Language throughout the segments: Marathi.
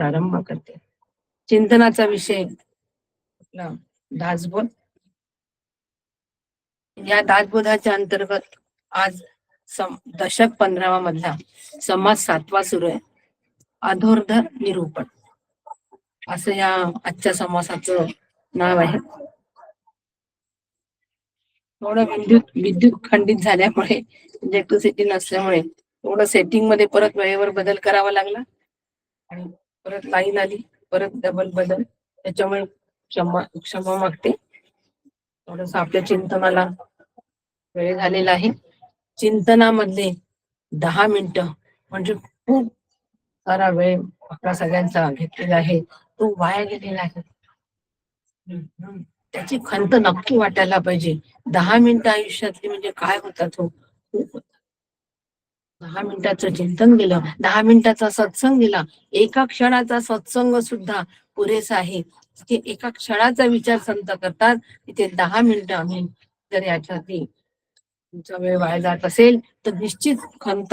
प्रारंभ करते. चिंतनाचा विषय आपला दासबोध. या दासबोधाच्या अंतर्गत आज दशक 15वा मधला समास 7वा सुरू आहे. अधोर्ध निरूपण असं या आजच्या समासाचं नाव आहे. थोडं विद्युत खंडित झाल्यामुळे, इलेक्ट्रिसिटी नसल्यामुळे थोडं सेटिंग मध्ये परत वेळेवर बदल करावा लागला आणि परत लाईन आली, परत डबल बदल. त्याच्यामुळे क्षमा मागते. थोडस आपल्या चिंतनाला वेळ झालेला आहे. चिंतनामधले 10 मिनिटं म्हणजे खूप सारा वेळ आपला सगळ्यांचा घेतलेला आहे, तो वाया गेलेला आहे. त्याची खंत नक्की वाटायला पाहिजे. 10 मिनिटं आयुष्यातली म्हणजे काय होतात हो, खूप होतात. 10 मिनिटाचं चिंतन दिलं, 10 मिनिटाचा सत्संग दिला. एका क्षणाचा सत्संग सुद्धा पुरेसा आहे. की एका क्षणाचा विचार संत करतात, तिथे 10 मिनिटं आम्ही जर याच्यातली तुमचा वेळ वाया जात असेल तर निश्चित खंत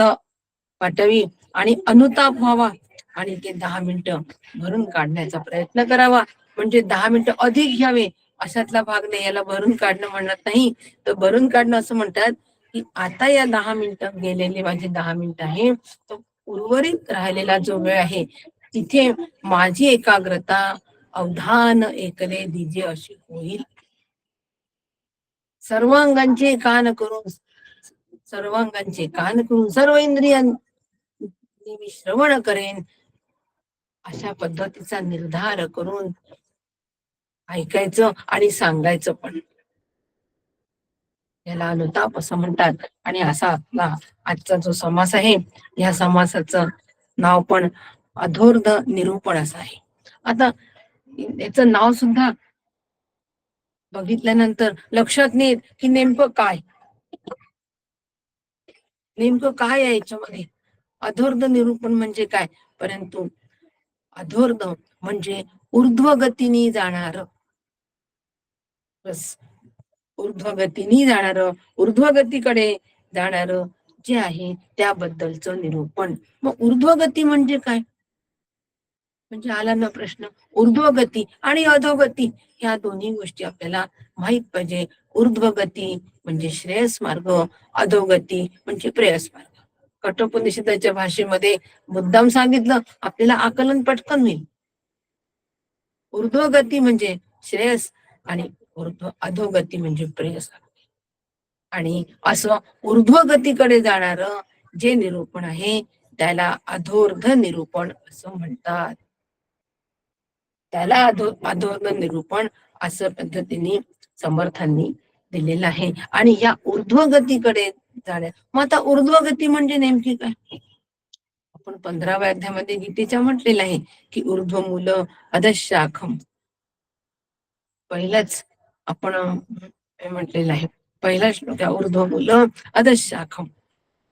वाटावी आणि अनुताप व्हावा आणि ते 10 मिनिटं भरून काढण्याचा प्रयत्न करावा. म्हणजे 10 मिनिटं अधिक घ्यावे अशातला भाग नाही. याला भरून काढणं म्हणत नाही, तर भरून काढणं असं म्हणतात की आता या 10 मिनिटं गेलेले माझे 10 मिनिटं आहे, तो उर्वरित राहिलेला जो वेळ आहे तिथे माझी एकाग्रता अवधान एकले दिजे अशी होईल. सर्वांगांचे कान करून सर्व इंद्रियांनी मी श्रवण करेन अशा पद्धतीचा निर्धार करून ऐकायचं आणि सांगायचं पण. याला अनुताप असं म्हणतात. आणि असा आपला आजचा जो समास आहे, या समासाचं नाव पण अधोर्ध निरूपण असं आहे. आता याचं नाव सुद्धा बघितल्यानंतर लक्षात नाही की नेमकं काय आहे याच्यामध्ये. अधोर्ध निरूपण म्हणजे काय, परंतु अधोर्ध म्हणजे ऊर्ध्वगतीने जाणार, बस ऊर्ध्वगतीने जाणार, ऊर्ध्वगतीकडे जाणार जे आहे त्याबद्दलचं निरूपण. मग ऊर्ध्वगती म्हणजे काय, म्हणजे आला ना प्रश्न. ऊर्ध्वगती आणि अधोगती ह्या दोन्ही गोष्टी आपल्याला माहित पाहिजे. ऊर्ध्वगती म्हणजे श्रेयस मार्ग, अधोगती म्हणजे प्रेयस मार्ग. कठोपनिषदाच्या भाषेमध्ये मुद्दाम सांगितलं, आपल्याला आकलन पटकन होईल. ऊर्ध्वगती म्हणजे श्रेयस आणि अधोगती म्हणजे प्रेयस. आणि असं ऊर्ध्वगतीकडे जाणार जे निरूपण आहे त्याला अधोर्ध निरूपण असं म्हणतात. त्याला अधोर्ध निरूपण असं पद्धतीने समर्थांनी दिलेलं आहे. आणि या ऊर्ध्वगतीकडे जाण्या, मग आता ऊर्ध्वगती म्हणजे नेमकी काय. आपण 15व्या अध्यायामध्ये गीतेच्या म्हटलेलं आहे की ऊर्ध्वमूल अधशाखम. पहिलाच आपण म्हटलेलं आहे, पहिला श्लोक ऊर्ध्वमूल अधशाखम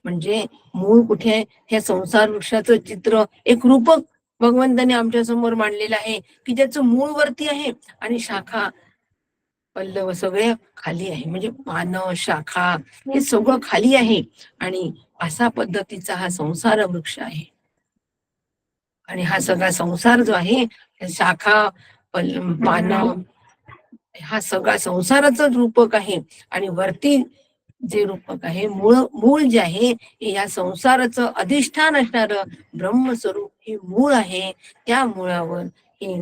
म्हणजे मूळ कुठे. हे संसार वृक्षाचं चित्र एक रूपक भगवंताने आमच्या समोर मांडलेलं आहे की ज्याचं मूळ वरती आहे आणि शाखा पल्लव सगळे खाली आहे. म्हणजे पान शाखा हे सगळं खाली आहे. आणि असा पद्धतीचा हा संसार वृक्ष आहे. आणि हा सगळा संसार जो आहे, शाखा पान हा सगळा संसाराचं रूपक आहे. आणि वरती जे रूपक आहे, मूळ जे आहे, या संसाराचं अधिष्ठान असणार ब्रह्मस्वरूप हे मूळ आहे. त्या मुळावर हे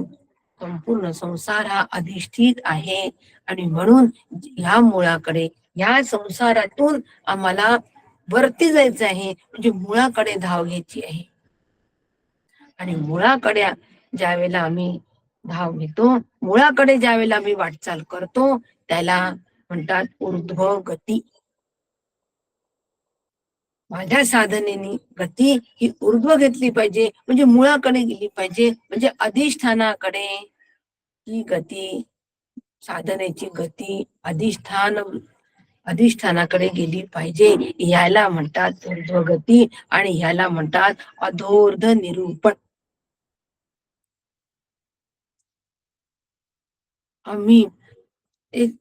संपूर्ण संसार हा अधिष्ठित आहे. आणि म्हणून ह्या मुळाकडे, या संसारातून आम्हाला वरती जायचं आहे, म्हणजे मुळाकडे धाव घ्यायची आहे. आणि मुळाकडे ज्या वेळेला आम्ही धाव घेतो, मुळाकडे ज्या वेळेला आम्ही वाटचाल करतो, त्याला म्हणतात ऊर्ध्व गती. माझ्या साधनेने गती ही ऊर्ध्व घेतली पाहिजे, म्हणजे मुळाकडे गेली पाहिजे, म्हणजे अधिष्ठानाकडे ही गती, साधनेची गती अधिष्ठानाकडे गेली पाहिजे. याला म्हणतात ऊर्ध्वगती आणि याला म्हणतात अधोर्ध निरूपण. आम्ही एक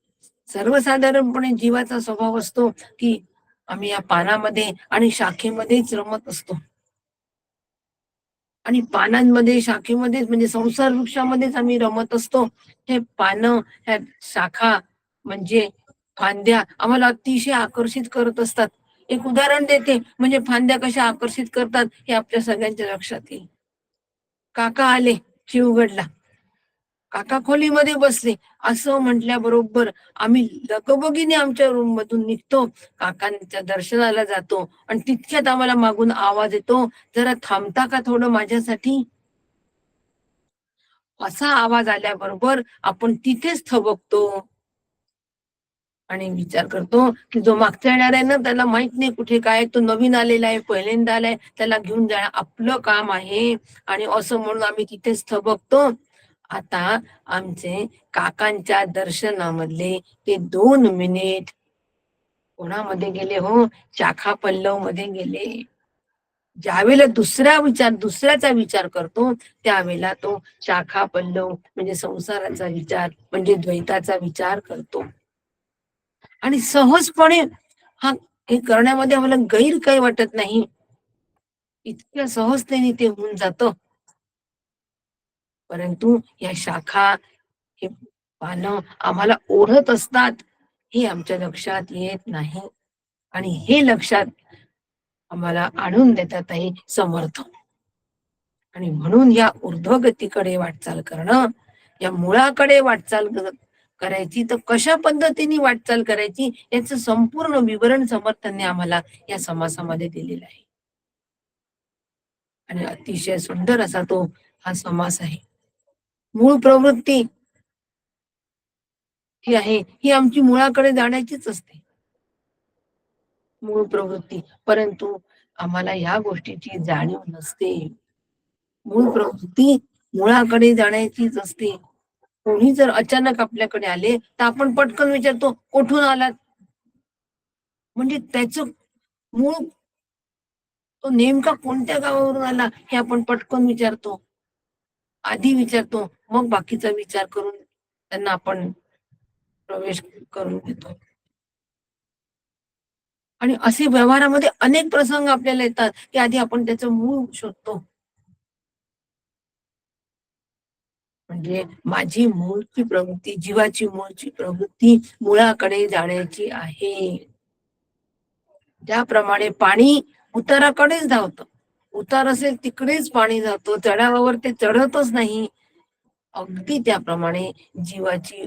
सर्वसाधारणपणे जीवाचा स्वभाव असतो की आम्ही या पानामध्ये आणि शाखेमध्येच रमत असतो. आणि पानांमध्ये, शाखेमध्ये म्हणजे संसार वृक्षामध्येच आम्ही रमत असतो. हे पानं, ह्या शाखा म्हणजे फांद्या आम्हाला अतिशय आकर्षित करत असतात. एक उदाहरण देते, म्हणजे फांद्या कशा आकर्षित करतात हे आपल्या सगळ्यांच्या लक्षात येईल. काका आले शिवगडला. काका खोलीमध्ये बसले असं म्हटल्याबरोबर आम्ही लगबगीने आमच्या रूम मधून निघतो, काकांच्या दर्शनाला जातो आणि तितक्यात आम्हाला मागून आवाज येतो, जरा थांबता का थोडं माझ्यासाठी. असा आवाज आल्याबरोबर आपण तिथेच थबकतो आणि विचार करतो की जो मागचा येणार आहे ना, त्याला माहित नाही कुठे काय, तो नवीन आलेला आहे, पहिल्यांदा आलाय, त्याला घेऊन जाणं आपलं काम आहे. आणि असं म्हणून आम्ही तिथेच थबकतो. आता आमचे काकांच्या दर्शनामधले ते 2 मिनिट कोणामध्ये गेले हो, शाखा पल्लव मध्ये गेले. ज्यावेळेला दुसऱ्याचा विचार करतो, त्यावेळेला तो शाखा पल्लव म्हणजे संसाराचा विचार म्हणजे द्वैताचा विचार करतो. आणि सहजपणे हा हे करण्यामध्ये आम्हाला गैर काही वाटत नाही. इतक्या सहजतेने ते होऊन जातं. परंतु या शाखा, हे पानं आम्हाला ओढत असतात, हे आमच्या लक्षात येत नाही. आणि हे लक्षात आम्हाला आणून देतात आहे समर्थ. आणि म्हणून या ऊर्ध्वगतीकडे वाटचाल करणं, या मुळाकडे वाटचाल करायची, तर कशा पद्धतीने वाटचाल करायची याचं संपूर्ण विवरण समर्थांनी आम्हाला या समासामध्ये दिलेलं आहे. आणि अतिशय सुंदर असा तो हा समास आहे. मूळ प्रवृत्ती जी आहे ही आमची मुळाकडे जाण्याचीच असते, मूळ प्रवृत्ती. परंतु आम्हाला ह्या गोष्टीची जाणीव नसते. मूळ प्रवृत्ती मुळाकडे जाण्याचीच असते. कोणी जर अचानक आपल्याकडे आले तर आपण पटकन विचारतो, कुठून आलात. म्हणजे त्याचं मूळ, तो नेमका कोणत्या गावावरून आला हे आपण पटकन विचारतो, आधी विचारतो, मग बाकीचा विचार करून त्यांना आपण प्रवेश करून देतो. आणि असे व्यवहारामध्ये अनेक प्रसंग आपल्याला येतात की आधी आपण त्याचं मूळ शोधतो. म्हणजे माझी मूळची प्रवृत्ती, जीवाची मूळची प्रवृत्ती मुळाकडे जाण्याची आहे. ज्याप्रमाणे पाणी उताराकडेच धावतं, उतार असेल तिकडेच पाणी जातो, चढावावर ते चढतच नाही. अगदी त्याप्रमाणे जीवाची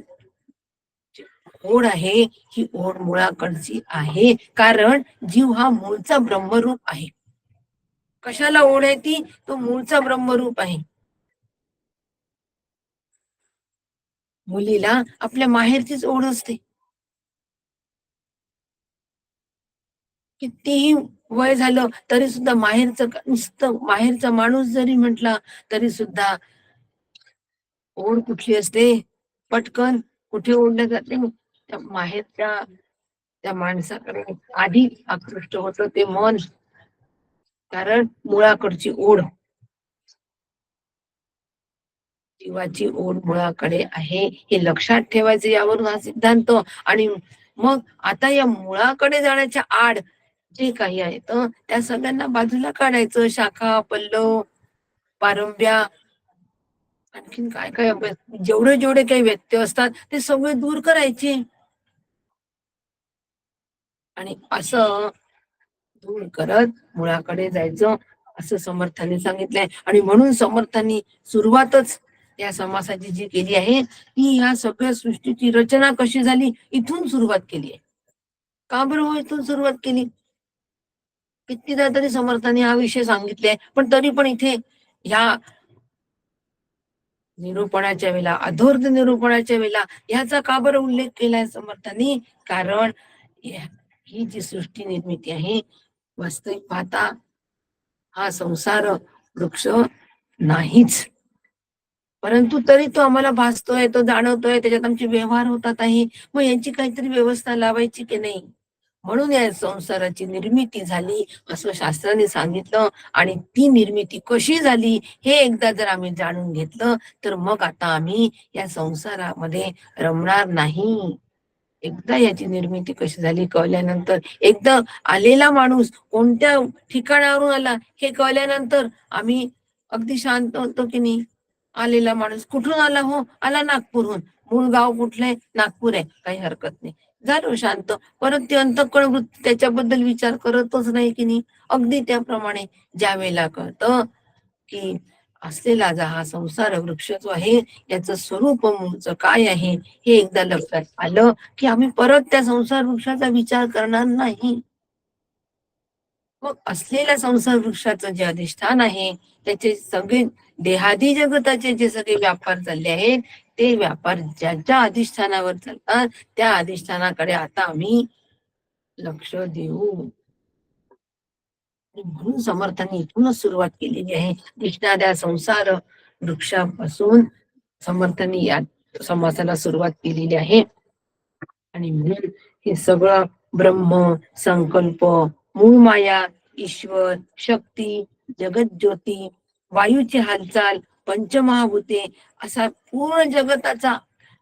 जी ओढ आहे, ही ओढ मुळाकडची आहे. कारण जीव हा मूळचा ब्रह्मरूप आहे. कशाला ओढ आहे ती, तो मूळचा ब्रह्मरूप आहे. मुलीला आपल्या माहेरचीच ओढ असते. कितीही वय झालं तरी सुद्धा माहेरचं नुसतं माहेरचा माणूस जरी म्हटला तरी सुद्धा ओढ कुठली असते, पटकन कुठे ओढल्या जाते, त्या माहेरच्या त्या माणसाकडे आधी आकृष्ट होतं ते मन. कारण मुळाकडची ओढ, जीवाची ओढ मुळाकडे आहे हे लक्षात ठेवायचं, यावरून हा सिद्धांत. आणि मग आता या मुळाकडे जाण्याच्या आड जे काही आहे तर त्या सगळ्यांना बाजूला काढायचं. शाखा पल्लव पारंब्या आणखीन काय काय जेवढे जेवढे काही व्यत्यय असतात ते सगळे दूर करायचे. आणि असं दूर करत मुळाकडे जायचं असं समर्थांनी सांगितलंय. आणि म्हणून समर्थांनी सुरुवातच या समासाची जी केली आहे ती ह्या सगळ्या सृष्टीची रचना कशी झाली इथून सुरुवात केली आहे. का बरं हो इथून सुरुवात केली. कितीदा तरी समर्थांनी हा विषय सांगितले, पण तरी पण इथे ह्या निरूपणाच्या वेळेला, अधोर्ध निरूपणाच्या वेळेला ह्याचा का बरं उल्लेख केलाय समर्थांनी. कारण ही जी सृष्टी निर्मिती आहे, वास्तविक पाहता हा संसार वृक्ष नाहीच, परंतु तरी तो आम्हाला भासतोय, तो जाणवतोय, त्याच्यात आमचे व्यवहार होतात आहे. मग यांची काहीतरी व्यवस्था लावायची की नाही. म्हणून या संसाराची निर्मिती झाली असं शास्त्राने सांगितलं. आणि ती निर्मिती कशी झाली हे एकदा जर आम्ही जाणून घेतलं तर मग आता आम्ही या संसारामध्ये रमणार नाही. एकदा याची निर्मिती कशी झाली कळल्यानंतर, एकदा आलेला माणूस कोणत्या ठिकाणावरून आला हे कळल्यानंतर आम्ही अगदी शांत होतो की नाही. आलेला माणूस कुठून आला हो? आला नागपूरहून. मूळ गाव कुठलंय? नागपूर आहे. काही हरकत नाही. झालो शांत. परत ते अंतःकरण वृत्ती त्याच्याबद्दल विचार करतच नाही की नाही. अगदी त्याप्रमाणे ज्यावेळेला कळतं की असलेला हा संसार वृक्ष जो आहे याचं स्वरूप मूळचं काय आहे हे एकदा लक्षात आलं की आम्ही परत त्या संसार वृक्षाचा विचार करणार नाही. मग असलेल्या संसार वृक्षाचं जे अधिष्ठान आहे त्याचे सगळे देहादी जगताचे जे सगळे व्यापार चालले आहेत ते व्यापार ज्या ज्या अधिष्ठानावर चालतात त्या अधिष्ठानाकडे आता आम्ही लक्ष देऊ. म्हणून समर्थांनी इथूनच सुरुवात केलेली आहे. दिसणाऱ्या संसार वृक्षापासून समर्थांनी या समासाला सुरुवात केलेली आहे. आणि म्हणून हे सगळं ब्रह्म, संकल्प, मूळ माया, ईश्वर, शक्ती, जगत ज्योती, वायूची हालचाल, पंचमहाभूते असा पूर्ण जगताचा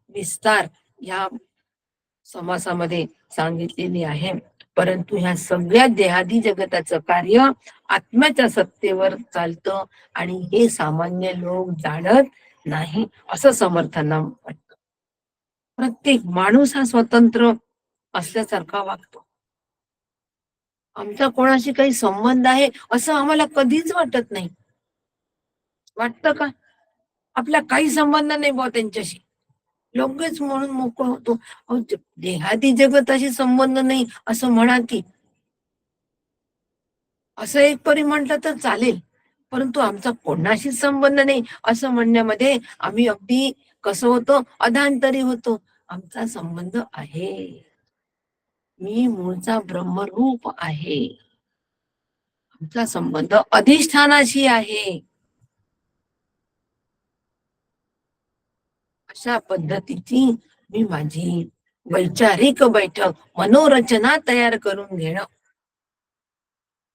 विस्तार या समासामध्ये सांगितलेली आहे. परंतु ह्या सगळ्या देहादी जगताचं कार्य आत्म्याच्या सत्तेवर चालतं आणि हे सामान्य लोक जाणत नाही असं समर्थांना वाटतं. प्रत्येक माणूस हा स्वतंत्र असल्यासारखा वागतो. आमचा कोणाशी काही संबंध आहे असं आम्हाला कधीच वाटत नाही. वाटतं का? आपला काही संबंध नाही बुवा त्यांच्याशी. लगेच म्हणून मोकळं होतो. अहो, देहादी जगताशी संबंध नाही असं म्हणा की. असं एक परी म्हटलं तर चालेल. परंतु आमचा कोणाशीच संबंध नाही असं म्हणण्यामध्ये आम्ही अगदी कसं होतो, अधांतरी होतो. आमचा संबंध आहे. मी मूळचा ब्रह्मरूप आहे. आमचा संबंध अधिष्ठानाशी आहे. अशा पद्धतीची मी माझी वैचारिक बैठक, मनोरचना तयार करून घेणं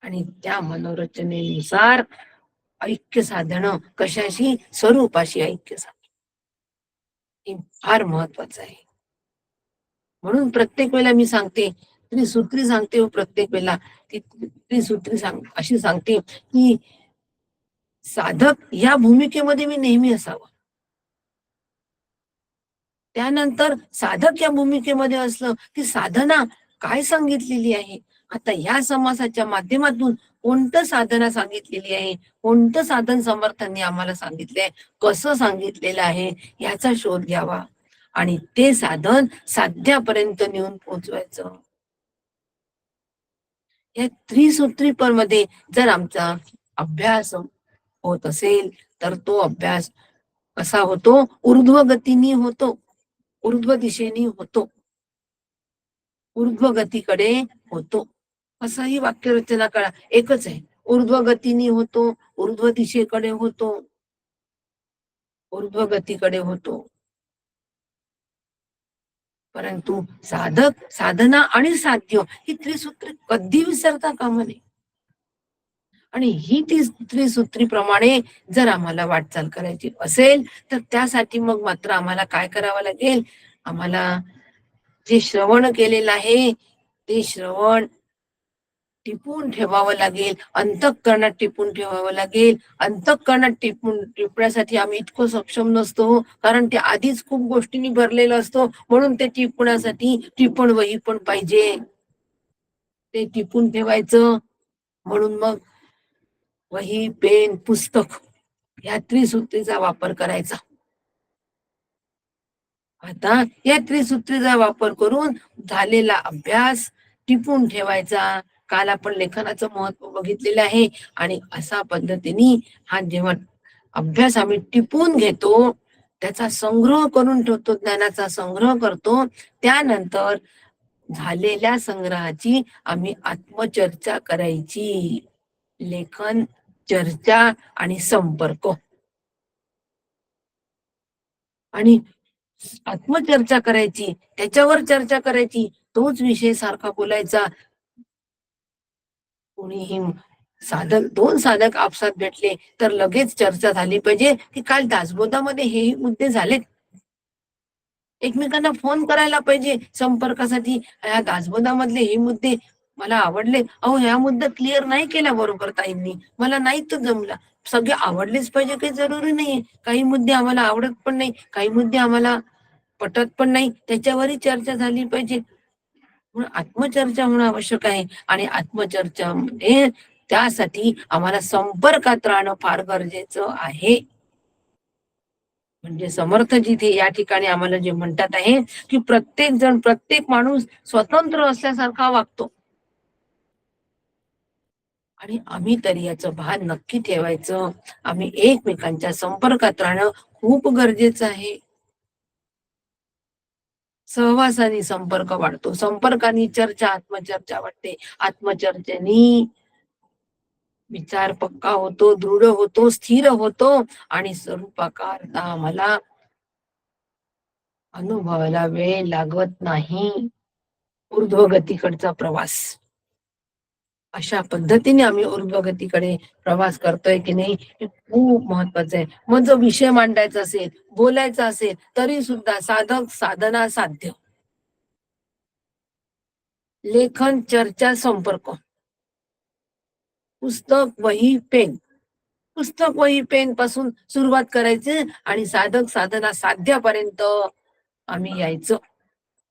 आणि त्या मनोरचनेनुसार ऐक्य साधणं, कशाशी? स्वरूपाशी ऐक्य साधणं. हे फार महत्वाचं आहे. म्हणून प्रत्येक वेळेला मी सांगते, त्रिसूत्री सांगते हो प्रत्येक वेळेला. ती त्रिसूत्री अशी सांगते, की साधक या भूमिकेमध्ये मी नेहमी असावं. त्यानंतर साधक या भूमिकेमध्ये असलं, की साधना काय सांगितलेली आहे? आता या समासाच्या माध्यमातून कोणतं साधना सांगितलेली आहे? कोणतं साधन समर्थांनी आम्हाला सांगितले आहे? कसं सांगितलेलं आहे? याचा शोध घ्यावा आणि ते साधन साध्यापर्यंत नेऊन पोहोचवायचं. या त्रिसूत्रीपरमध्ये जर आमचा अभ्यास होत असेल, तर तो अभ्यास कसा होतो? ऊर्ध्व गतीने होतो. ऊर्ध्व दिशेने होतो. ऊर्ध्व गतीकडे होतो. असंही वाक्यरचना करा. एकच आहे. ऊर्ध्व गतीने होतो, ऊर्ध्व दिशेकडे होतो, ऊर्ध्व गतीकडे होतो. परंतु साधक, साधना आणि साध्य ही त्रिसूत्री कधी विसरता कामा नये. आणि ही त्रिसूत्रीप्रमाणे जर आम्हाला वाटचाल करायची असेल, तर त्यासाठी मग मात्र आम्हाला काय करावं लागेल? आम्हाला जे श्रवण केलेलं आहे, ते श्रवण टिपून ठेवावं लागेल. अंतःकरणात टिपून ठेवावं लागेल. अंतःकरणात टिपण्यासाठी आम्ही इतकं सक्षम नसतो हो. कारण ते आधीच खूप गोष्टींनी भरलेलं असतो. म्हणून ते टिपण्यासाठी टिपण वही पण पाहिजे. ते टिपून ठेवायचं. म्हणून मग वही, पेन, पुस्तक या त्रिसूत्रीचा वापर करायचा. आता या त्रिसूत्रीचा वापर करून झालेला अभ्यास टिपून ठेवायचा. काल आपण लेखनाचं महत्व बघितलेलं आहे आणि अशा पद्धतीने हा जेव्हा अभ्यास आम्ही टिपून घेतो, त्याचा संग्रह करून ठेवतो, ज्ञानाचा संग्रह करतो, त्यानंतर झालेल्या संग्रहाची आम्ही आत्मचर्चा करायची. लेखन, चर्चा आणि संपर्क आणि आत्मचर्चा करायची, त्याच्यावर चर्चा करायची, तोच विषय सारखा बोलायचा. कोणीही साधक, दोन साधक आपसात भेटले तर लगेच चर्चा झाली पाहिजे की काल दासबोधामध्ये हे मुद्दे झालेत. एकमेकांना फोन करायला पाहिजे संपर्कासाठी. ह्या दासबोधामधले हे मुद्दे मला आवडले. अहो ह्या मुद्दा क्लिअर नाही केला बरोबर ताईंनी, मला नाही तो जमला. सगळे आवडलेच पाहिजे काही जरुरी नाही. काही मुद्दे आम्हाला आवडत पण नाही, काही मुद्दे आम्हाला पटत पण नाही, त्याच्यावरही चर्चा झाली पाहिजे. म्हणून आत्मचर्चा होणं आवश्यक आहे. आणि आत्मचर्चामध्ये त्यासाठी आम्हाला संपर्कात राहणं फार गरजेचं आहे. म्हणजे समर्थ जिथे या ठिकाणी आम्हाला जे म्हणतात आहे की प्रत्येक जण, प्रत्येक माणूस स्वतंत्र असल्यासारखा वागतो. आणि आम्ही तरी याचं भान नक्की ठेवायचं. आम्ही एकमेकांच्या संपर्कात राहणं खूप गरजेचं आहे. सहवासाने संपर्क वाढतो, संपर्काने चर्चा, आत्मचर्चा वाढते, आत्मचर्चेनी विचार पक्का होतो, दृढ होतो, स्थिर होतो आणि स्वरूपाकार आम्हाला अनुभवायला वेळ लागत नाही. ऊर्ध्वगतीकडचा प्रवास अशा पद्धतीने आम्ही ऊर्ध्वगतीकडे प्रवास करतोय की नाही, हे खूप महत्वाचं आहे. मग जो विषय मांडायचा असेल, बोलायचा असेल, तरी सुद्धा साधक साधना साध्य, लेखन चर्चा संपर्क, पुस्तक वही पेन, पुस्तक वही पेन पासून सुरुवात करायची आणि साधक साधना साध्यापर्यंत आम्ही यायचं.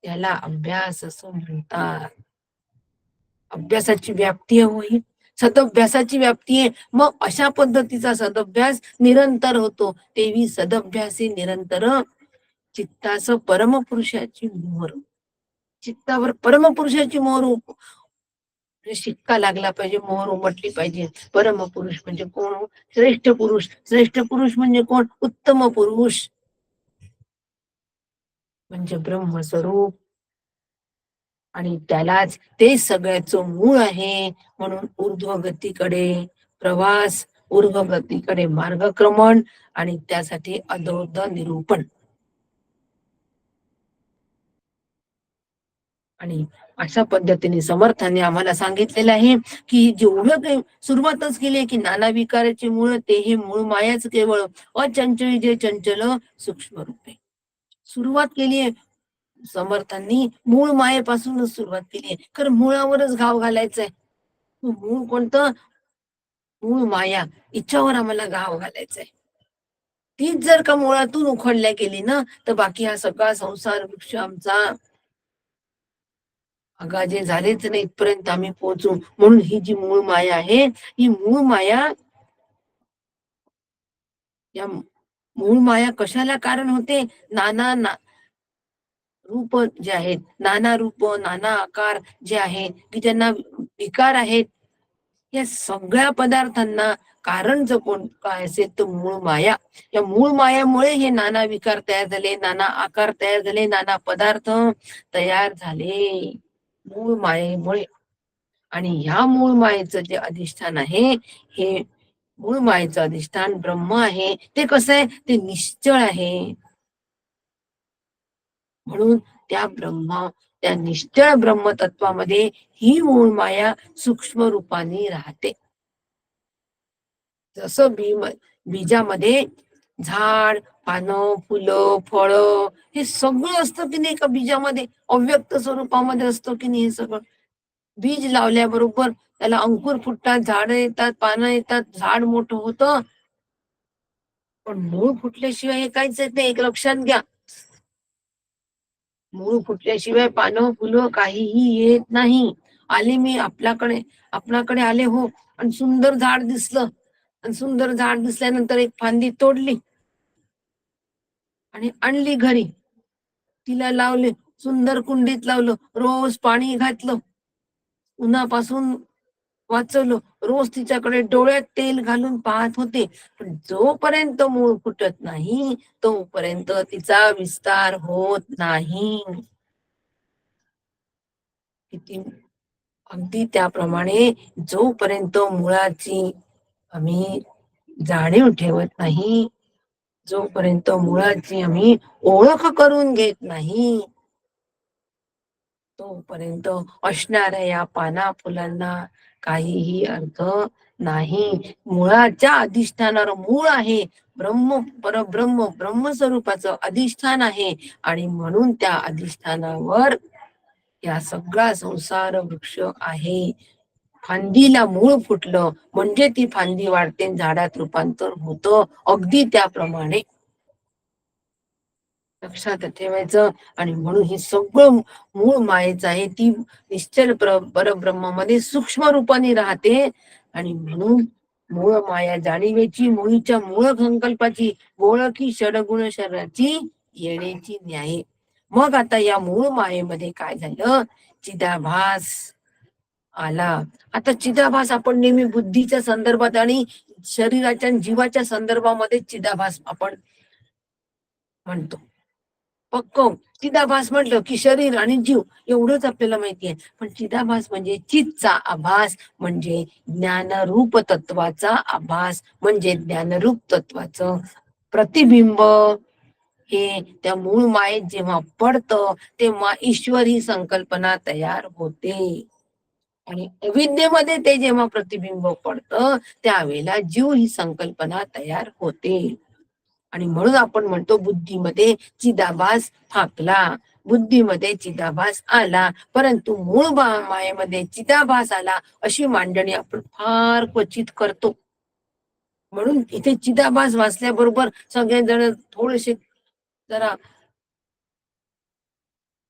त्याला अभ्यास असं म्हणतात. अभ्यासाची व्याप्ती आहे वही, सदभ्यासाची व्याप्ती आहे. मग अशा पद्धतीचा सदभ्यास निरंतर होतो. तेवी सदभ्यासी निरंतर चित्ताचं परमपुरुषाची मोहर, चित्तावर परमपुरुषाची मोहर शिक्का लागला पाहिजे, मोहर उमटली पाहिजे. परमपुरुष म्हणजे कोण? श्रेष्ठ पुरुष. श्रेष्ठ पुरुष म्हणजे कोण? उत्तम पुरुष म्हणजे ब्रह्मस्वरूप. आणि त्यालाच ते सगळ्याचं मूळ आहे. म्हणून ऊर्ध्वगतीकडे प्रवास, ऊर्ध्वगतीकडे मार्गक्रमण आणि त्यासाठी अधोध निरूपण. आणि अशा पद्धतीने समर्थाने आम्हाला सांगितलेलं आहे की जेवढं काही सुरुवातच केली की नाना विकाराची मूळ ते हे मूळ मायाच केवळ, अचंचळी जे चंचल सूक्ष्म रूपे. सुरुवात केली आहे समर्थांनी मूळ मायेपासूनच सुरुवात केली आहे. कारण मुळावरच घाव घालायचाय. मूळ कोणतं? मूळ माया, इच्छावर आम्हाला घाव घालायचाय. तीच जर का मुळातून उखडल्या गेली ना, तर बाकी हा सगळा संसार वृक्ष आमचा अगाजे झालेच नाही, इथपर्यंत आम्ही पोहोचू. म्हणून ही जी मूळ माया आहे, ही मूळ माया, या मूळ माया कशाला कारण होते? नाना रूप जे आहेत, नाना रूप, नाना आकार जे आहेत की ज्यांना विकार आहेत, या सगळ्या पदार्थांना कारण जर कोण काय असेल तर मूळ माया. या मूळ मायामुळे हे नाना विकार तयार झाले, नाना आकार तयार झाले, नाना पदार्थ तयार झाले मूळ मायेमुळे. आणि ह्या मूळ मायेचं जे अधिष्ठान आहे, हे मूळ मायेचं अधिष्ठान ब्रह्म आहे. ते कसं आहे? ते निश्चळ आहे. म्हणून त्या निश्चळ ब्रह्मतत्वामध्ये ही मूळ माया सूक्ष्म रूपाने राहते. जसं बीजामध्ये झाड, पानं, फुलं, फळं हे सगळं असतं की नाही, एका बीजामध्ये अव्यक्त स्वरूपामध्ये असतं की नाही. हे सगळं बीज लावल्याबरोबर त्याला अंकुर फुटतात, झाडं येतात, पानं येतात, झाड मोठं होतं. पण मूळ फुटल्याशिवाय हे काहीच येत नाही, एक लक्षात घ्या. मूळ फुटल्याशिवाय पानं फुलं काहीही येत नाही. आले मी आपल्याकडे आले हो, आणि सुंदर झाड दिसलं, आणि सुंदर झाड दिसल्यानंतर एक फांदी तोडली आणि आणली घरी, तिला लावले, सुंदर कुंडीत लावलं, रोज पाणी घातलं, उन्हापासून वाचवलं, रोज तिच्याकडे डोळ्यात तेल घालून पाहत होते. पण जोपर्यंत मूळ फुटत नाही तोपर्यंत तिचा विस्तार होत नाही. किती अगदी त्याप्रमाणे जोपर्यंत मुळाची आम्ही जाणीव ठेवत नाही, जोपर्यंत मुळाची आम्ही ओळख करून घेत नाही, तोपर्यंत असणाऱ्या या पाना फुलांना काहीही अर्थ नाही. मुळाच्या अधिष्ठानावर मूळ आहे, परब्रह्म ब्रह्मस्वरूपाचं अधिष्ठान आहे. आणि म्हणून त्या अधिष्ठानावर या सगळा संसार वृक्ष आहे. फांदीला मूळ फुटलं म्हणजे ती फांदी वाढते, झाडात रूपांतर होतं. अगदी त्याप्रमाणे लक्षात ठेवायचं. आणि म्हणून हे सगळं मूळ मायेचं आहे. ती निश्चल परब्रह्मामध्ये सूक्ष्म रूपाने राहते. आणि म्हणून मूळ माया जाणीवेची, मुळीच्या मूळ संकल्पाची, ओळखी षडगुण शरीराची येण्याची न्याय. मग आता या मूळ मायेमध्ये काय झालं, चिदाभास आला. आता चिदाभास आपण नेहमी बुद्धीच्या संदर्भात आणि शरीराच्या जीवाच्या संदर्भामध्ये चिदाभास आपण म्हणतो. पक्क चिदाभास म्हटलं की शरीर आणि जीव एवढंच आपल्याला माहिती आहे. पण चिदाभास म्हणजे चितचा आभास, म्हणजे ज्ञानरूप तत्वाचा आभास, म्हणजे ज्ञानरूप तत्वाचं प्रतिबिंब. हे त्या मूळ मायेत जेव्हा पडतं तेव्हा ईश्वर ही संकल्पना तयार होते. आणि अविद्येमध्ये ते जेव्हा प्रतिबिंब पडतं त्यावेळेला जीव ही संकल्पना तयार होते. आणि म्हणून आपण म्हणतो बुद्धीमध्ये चिदाभास फाकला, बुद्धीमध्ये चिदाभास आला, परंतु मूळ मायेमध्ये चिदाभास आला अशी मांडणी आपण फार क्वचित करतो. म्हणून इथे चिदाभास वाचल्याबरोबर सगळेजण थोडेसे जरा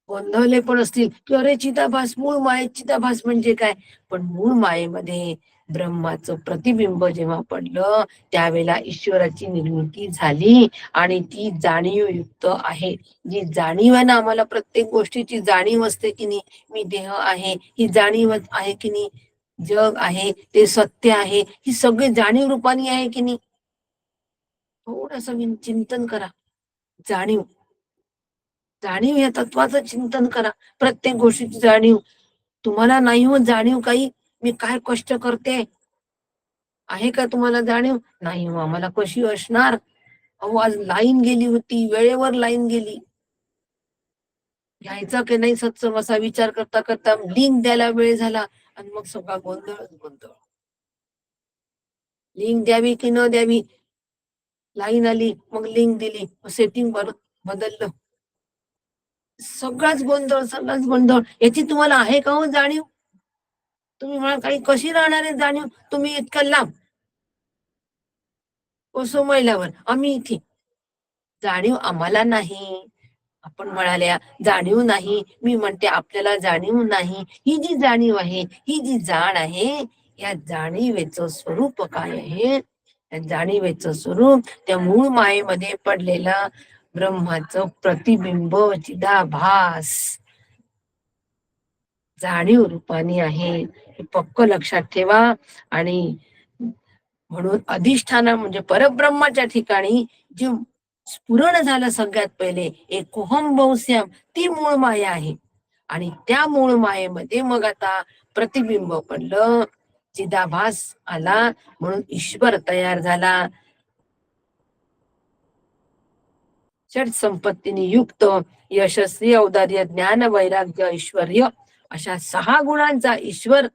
गोंधळले पण असतील की अरे चिदाभास, मूळ मायेत चिदाभास म्हणजे काय. पण मूळ मायेमध्ये ब्रह्माचं प्रतिबिंब जेव्हा पडलं त्यावेळेला ईश्वराची निर्मिती झाली. आणि ती जाणीवयुक्त आहे. जी जाणीव आहे ना, आम्हाला प्रत्येक गोष्टीची जाणीव असते की नाही, मी देह आहे ही जाणीव आहे की नाही, जग आहे ते सत्य आहे ही सगळी जाणीव रूपाने आहे की नाही. थोडस चिंतन करा. जाणीव जाणीव या तत्वाचं चिंतन करा. प्रत्येक गोष्टीची जाणीव तुम्हाला नाही होत. जाणीव काही मी काय कष्ट करते आहे का तुम्हाला जाणीव नाही हो, आम्हाला कशी असणार. अहो आज लाईन गेली होती, वेळेवर लाईन गेली, घ्यायचा की नाही सत्संग असा विचार करता करता लिंक द्यायला वेळ झाला. आणि मग सगळा गोंधळच गोंधळ. लिंक द्यावी की न द्यावी, लाईन आली मग लिंक दिली, सेटिंग बदललं, सगळाच गोंधळ. याची तुम्हाला आहे का हो जाणीव. तुम्ही म्हणा काही कशी राहणार आहे जाणीव, तुम्ही इतकं लांब कोसो मैलावर, आम्ही इथे. जाणीव आम्हाला नाही. आपण म्हणाल्या जाणीव नाही, मी म्हणते आपल्याला जाणीव नाही. ही जी जाणीव आहे, ही जी जाण आहे, या जाणीवेचं स्वरूप काय आहे. त्या जाणीवेचं स्वरूप त्या मूळ मायेमध्ये पडलेलं ब्रह्माचं प्रतिबिंब चिदाभास जाणीव रूपाने आहे. हे पक्क लक्षात ठेवा. आणि म्हणून अधिष्ठान म्हणजे परब्रह्माच्या ठिकाणी जे स्फुरण झालं सगळ्यात पहिले एकोहम बहुश्याम, ती मूळ माया आहे. आणि त्या मूळ मायेमध्ये मग आता प्रतिबिंब पडलं, चिदाभास आला, म्हणून ईश्वर तयार झाला. षट संपत्तीने युक्त यशस्वी औदार्य ज्ञान वैराग्य ऐश्वर्य अशा 6 गुणांचा ईश्वर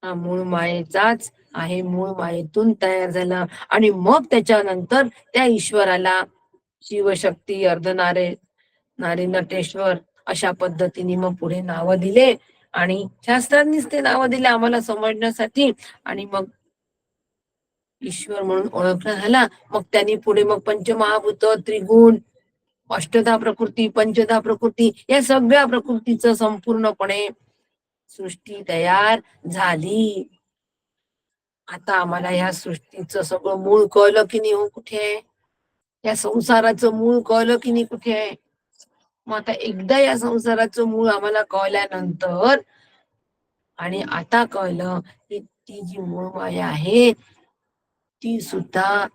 हा मूळ मायेचाच आहे. मूळ मायेतून तयार झाला. आणि मग त्याच्यानंतर त्या ईश्वराला शिवशक्ती, अर्धनारे, नारी नटेश्वर अशा पद्धतीने मग पुढे नाव दिले. आणि शास्त्रांनीच ते नाव दिले आम्हाला समजण्यासाठी. आणि मग ईश्वर म्हणून ओळखला झाला. मग त्यांनी पुढे मग पंचमहाभूत, त्रिगुण, अष्टधा प्रकृती, पंचधा प्रकृती या सगळ्या प्रकृतीचं संपूर्णपणे सृष्टी तयार झाली. आता आम्हाला या सृष्टीचं सगळं मूळ कळलं की नाही हो, कुठे आहे. या संसाराचं मूळ कळलं की नाही, कुठे आहे. मग आता एकदा या संसाराचं मूळ आम्हाला कळल्यानंतर आणि आता कळलं की ती जी मूळ माया आहे ती सुद्धा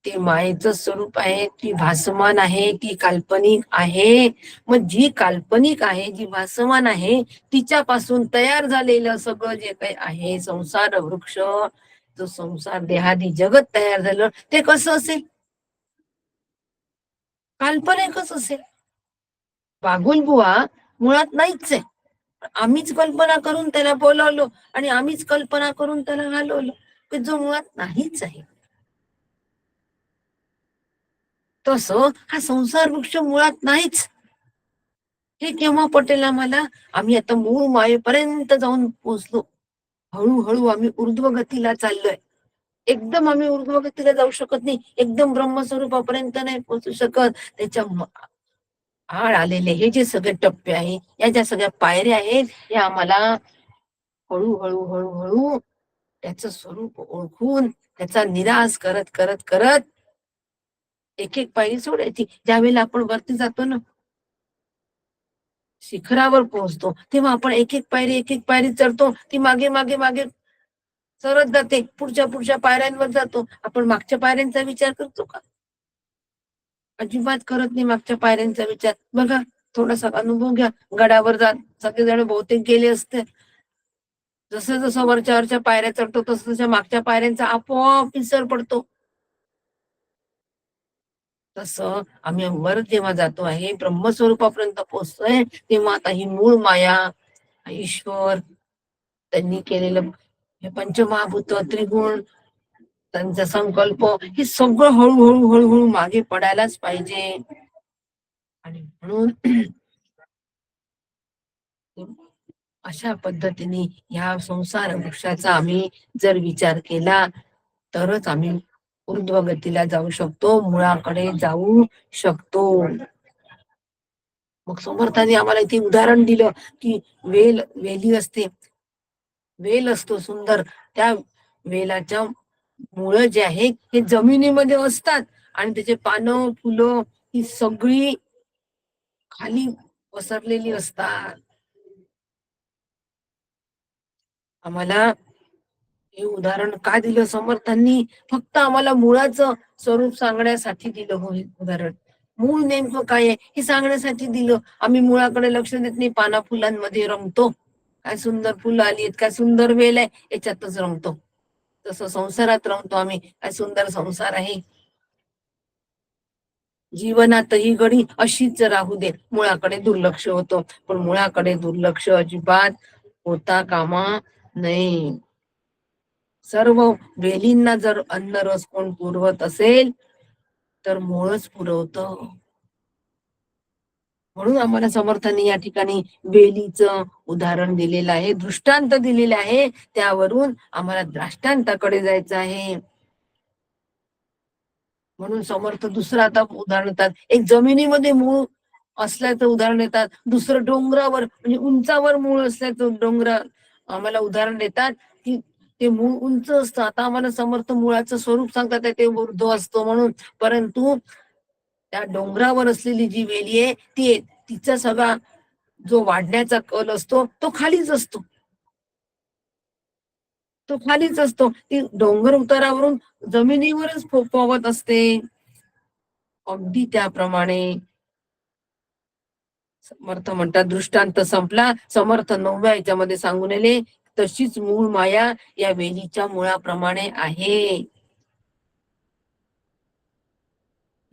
ते मायेचं स्वरूप आहे, ती भासमान आहे, ती काल्पनिक आहे. मग जी काल्पनिक आहे, जी भासमान आहे, तिच्यापासून तयार झालेलं सगळं जे काही आहे संसार वृक्ष, जो संसार देहादी जगत तयार झालं ते कसं असेल, काल्पनिकच असेल. बागुलबुवा मुळात नाहीच आहे. आम्हीच कल्पना करून त्याला बोलावलो आणि आम्हीच कल्पना करून त्याला घालवलं, की जो मुळात नाहीच आहे. तसं हा संसार वृक्ष मुळात नाहीच. हे केव्हा पटेल आम्हाला, आम्ही आता मूळ मायेपर्यंत जाऊन पोहोचलो. हळूहळू आम्ही ऊर्ध्वगतीला चाललोय. एकदम आम्ही ऊर्ध्वगतीला जाऊ शकत नाही, एकदम ब्रह्मस्वरूपापर्यंत नाही पोहोचू शकत. त्याच्या आड आलेले हे जे सगळे टप्पे आहेत, या ज्या सगळ्या पायऱ्या आहेत, हे आम्हाला हळूहळू हळूहळू त्याचं स्वरूप ओळखून त्याचा निराश करत करत करत एक एक पायरी सोडायची. ज्यावेळेला आपण वरती जातो ना, शिखरावर पोहोचतो, तेव्हा आपण एक एक पायरी चढतो, ती मागे मागे मागे सरत जाते, पुढच्या पुढच्या पायऱ्यांवर जातो. आपण मागच्या पायऱ्यांचा विचार करतो का? अजिबात करत नाही मागच्या पायऱ्यांचा विचार. बघा, थोडासा अनुभव घ्या. गडावर जात सगळेजण बहुतेक गेले असते. जसं जसं वरच्या वरच्या पायऱ्या चढतो, तसं तशा मागच्या पायऱ्यांचा आपोआप विसर पडतो. तसं आम्ही वर जेव्हा जातो आहे, ब्रह्मस्वरूपापर्यंत पोहोचतोय, तेव्हा आता ही मूळ माया, ईश्वर, त्यांनी केलेलं हे पंचमहाभूत, त्रिगुण, त्यांचा संकल्प, हे सगळं हळूहळू हळूहळू मागे पडायलाच पाहिजे. आणि म्हणून अशा पद्धतीने ह्या संसार वृक्षाचा आम्ही जर विचार केला, तरच आम्ही ऊर्ध्वगतीला जाऊ शकतो, मुळाकडे जाऊ शकतो. मग समर्थांनी आम्हाला इथे उदाहरण दिलं की वेली असते, वेल असतो सुंदर, त्या वेलाच्या मुळं जे आहे हे जमिनीमध्ये असतात आणि त्याचे पानं, फुलं ही सगळी खाली पसरलेली असतात. आम्हाला हे उदाहरण का दिलं समर्थांनी? फक्त आम्हाला मुळाचं स्वरूप सांगण्यासाठी दिलं हो हे उदाहरण. मूळ नेमकं काय आहे हे सांगण्यासाठी दिलं. आम्ही मुळाकडे लक्ष देत नाही, पाना फुलांमध्ये रमतो. काय सुंदर फुलं आली आहेत, काय सुंदर वेल आहे, याच्यातच रमतो. तसं संसारात रमतो आम्ही, काय सुंदर संसार आहे. जीवनात ही घडी अशीच राहू दे, मुळाकडे दुर्लक्ष होतं. पण मुळाकडे दुर्लक्ष अजिबात होता कामा नये. सर्व वेलींना जर अन्न रस कोण पुरवत असेल, तर मूळच पुरवतं. म्हणून आम्हाला समर्थांनी या ठिकाणी वेलीचं उदाहरण दिलेलं आहे, दृष्टांत दिलेलं आहे. त्यावरून आम्हाला द्राष्टांताकडे जायचं आहे. म्हणून समर्थ दुसरं आता उदाहरण देतात, एक जमिनीमध्ये मूळ असल्याचं उदाहरण देतात, दुसरं डोंगरावर म्हणजे उंचावर मूळ असल्याचं आम्हाला उदाहरण देतात की ते मूळ उंच असतं. आता आम्हाला समर्थ मुळाचं स्वरूप सांगतात ते ऊर्ध्व असतो म्हणून, परंतु त्या डोंगरावर असलेली जी वेली आहे ती तिचा सगळा जो वाढण्याचा कल असतो तो खालीच असतो. तो खालीच असतो. ती डोंगर उतारावरून जमिनीवरच फोफावत असते. अगदी त्याप्रमाणे समर्थ म्हणतात दृष्टांत संपला. समर्थ 9व्या याच्यामध्ये सांगून आले, तशीच मूळ माया या वेलीच्या मुळाप्रमाणे आहे.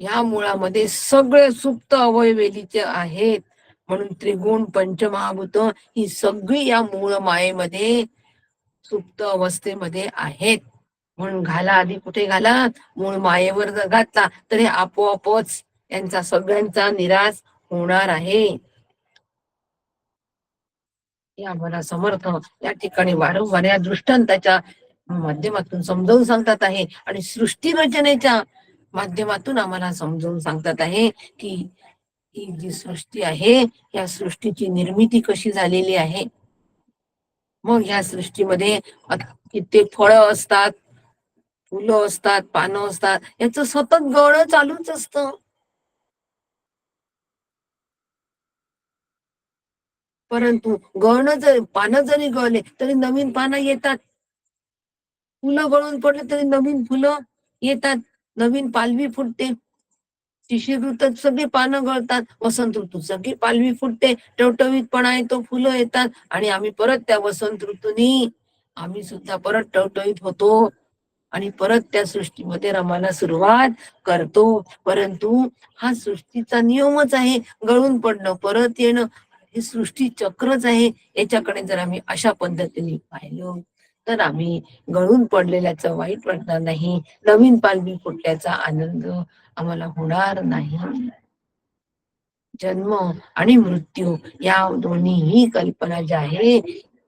या मुळामध्ये सगळे सुप्त अवयव वेलीचे आहेत. म्हणून त्रिगुण पंचमहाभूत ही सगळी या मूळ मायेमध्ये सुप्त अवस्थेमध्ये आहेत. म्हणून घाला आधी कुठे घाला, मूळ मायेवर जर घातला तर हे आपोआपच यांचा सगळ्यांचा निराश होणार आहे. हे आम्हाला समर्थ या ठिकाणी वारंवार या दृष्टांताच्या माध्यमातून समजावून सांगतात आहे. आणि सृष्टी रचनेच्या माध्यमातून आम्हाला समजावून सांगतात आहे की ही जी सृष्टी आहे, या सृष्टीची निर्मिती कशी झालेली आहे. मग ह्या सृष्टीमध्ये कित्येक फळं असतात, फुलं असतात, पानं असतात, याचं सतत गळणं चालूच असतं. परंतु पानं जरी गळले तरी नवीन पानं येतात. फुलं गळून पडले तरी नवीन फुलं येतात, नवीन पालवी फुटते. शिशिर ऋतूत सगळी पानं गळतात, वसंत ऋतूत सगळी पालवी फुटते, टवटवीतपणा येतो, फुलं येतात आणि आम्ही परत त्या वसंत ऋतूनी आम्ही सुद्धा परत टवटवीत होतो आणि परत त्या सृष्टीमध्ये रमायला सुरुवात करतो. परंतु हा सृष्टीचा नियमच आहे, गळून पडणं परत येणं, हे सृष्टी चक्रच आहे. याच्याकडे जर आम्ही अशा पद्धतीने पाहिलं तर आम्ही गळून पडलेल्याचं वाईट वाटणार नाही, नवीन पालवी फुटल्याचा आनंद आम्हाला होणार नाही. जन्म आणि मृत्यू या दोन्हीही कल्पना ज्या आहे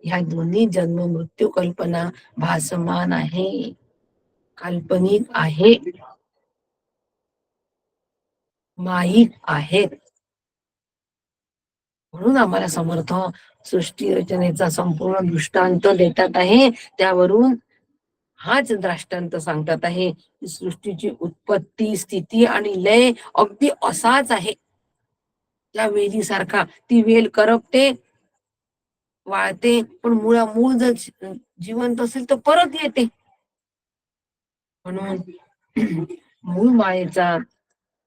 ह्या दोन्ही जन्म मृत्यू कल्पना भासमान आहे, काल्पनिक आहे, माईक आहेत. म्हणून आम्हाला समर्थ सृष्टी रचनेचा संपूर्ण दृष्टांत देतात आहे. त्यावरून हाच दृष्टांत सांगतात आहे की सृष्टीची उत्पत्ती, स्थिती आणि लय अगदी असाच आहे. त्या वेलीसारखा ती वेल करपते, वाळते, पण मूळ जर जिवंत असेल तर परत येते. म्हणून मूळ मायेचा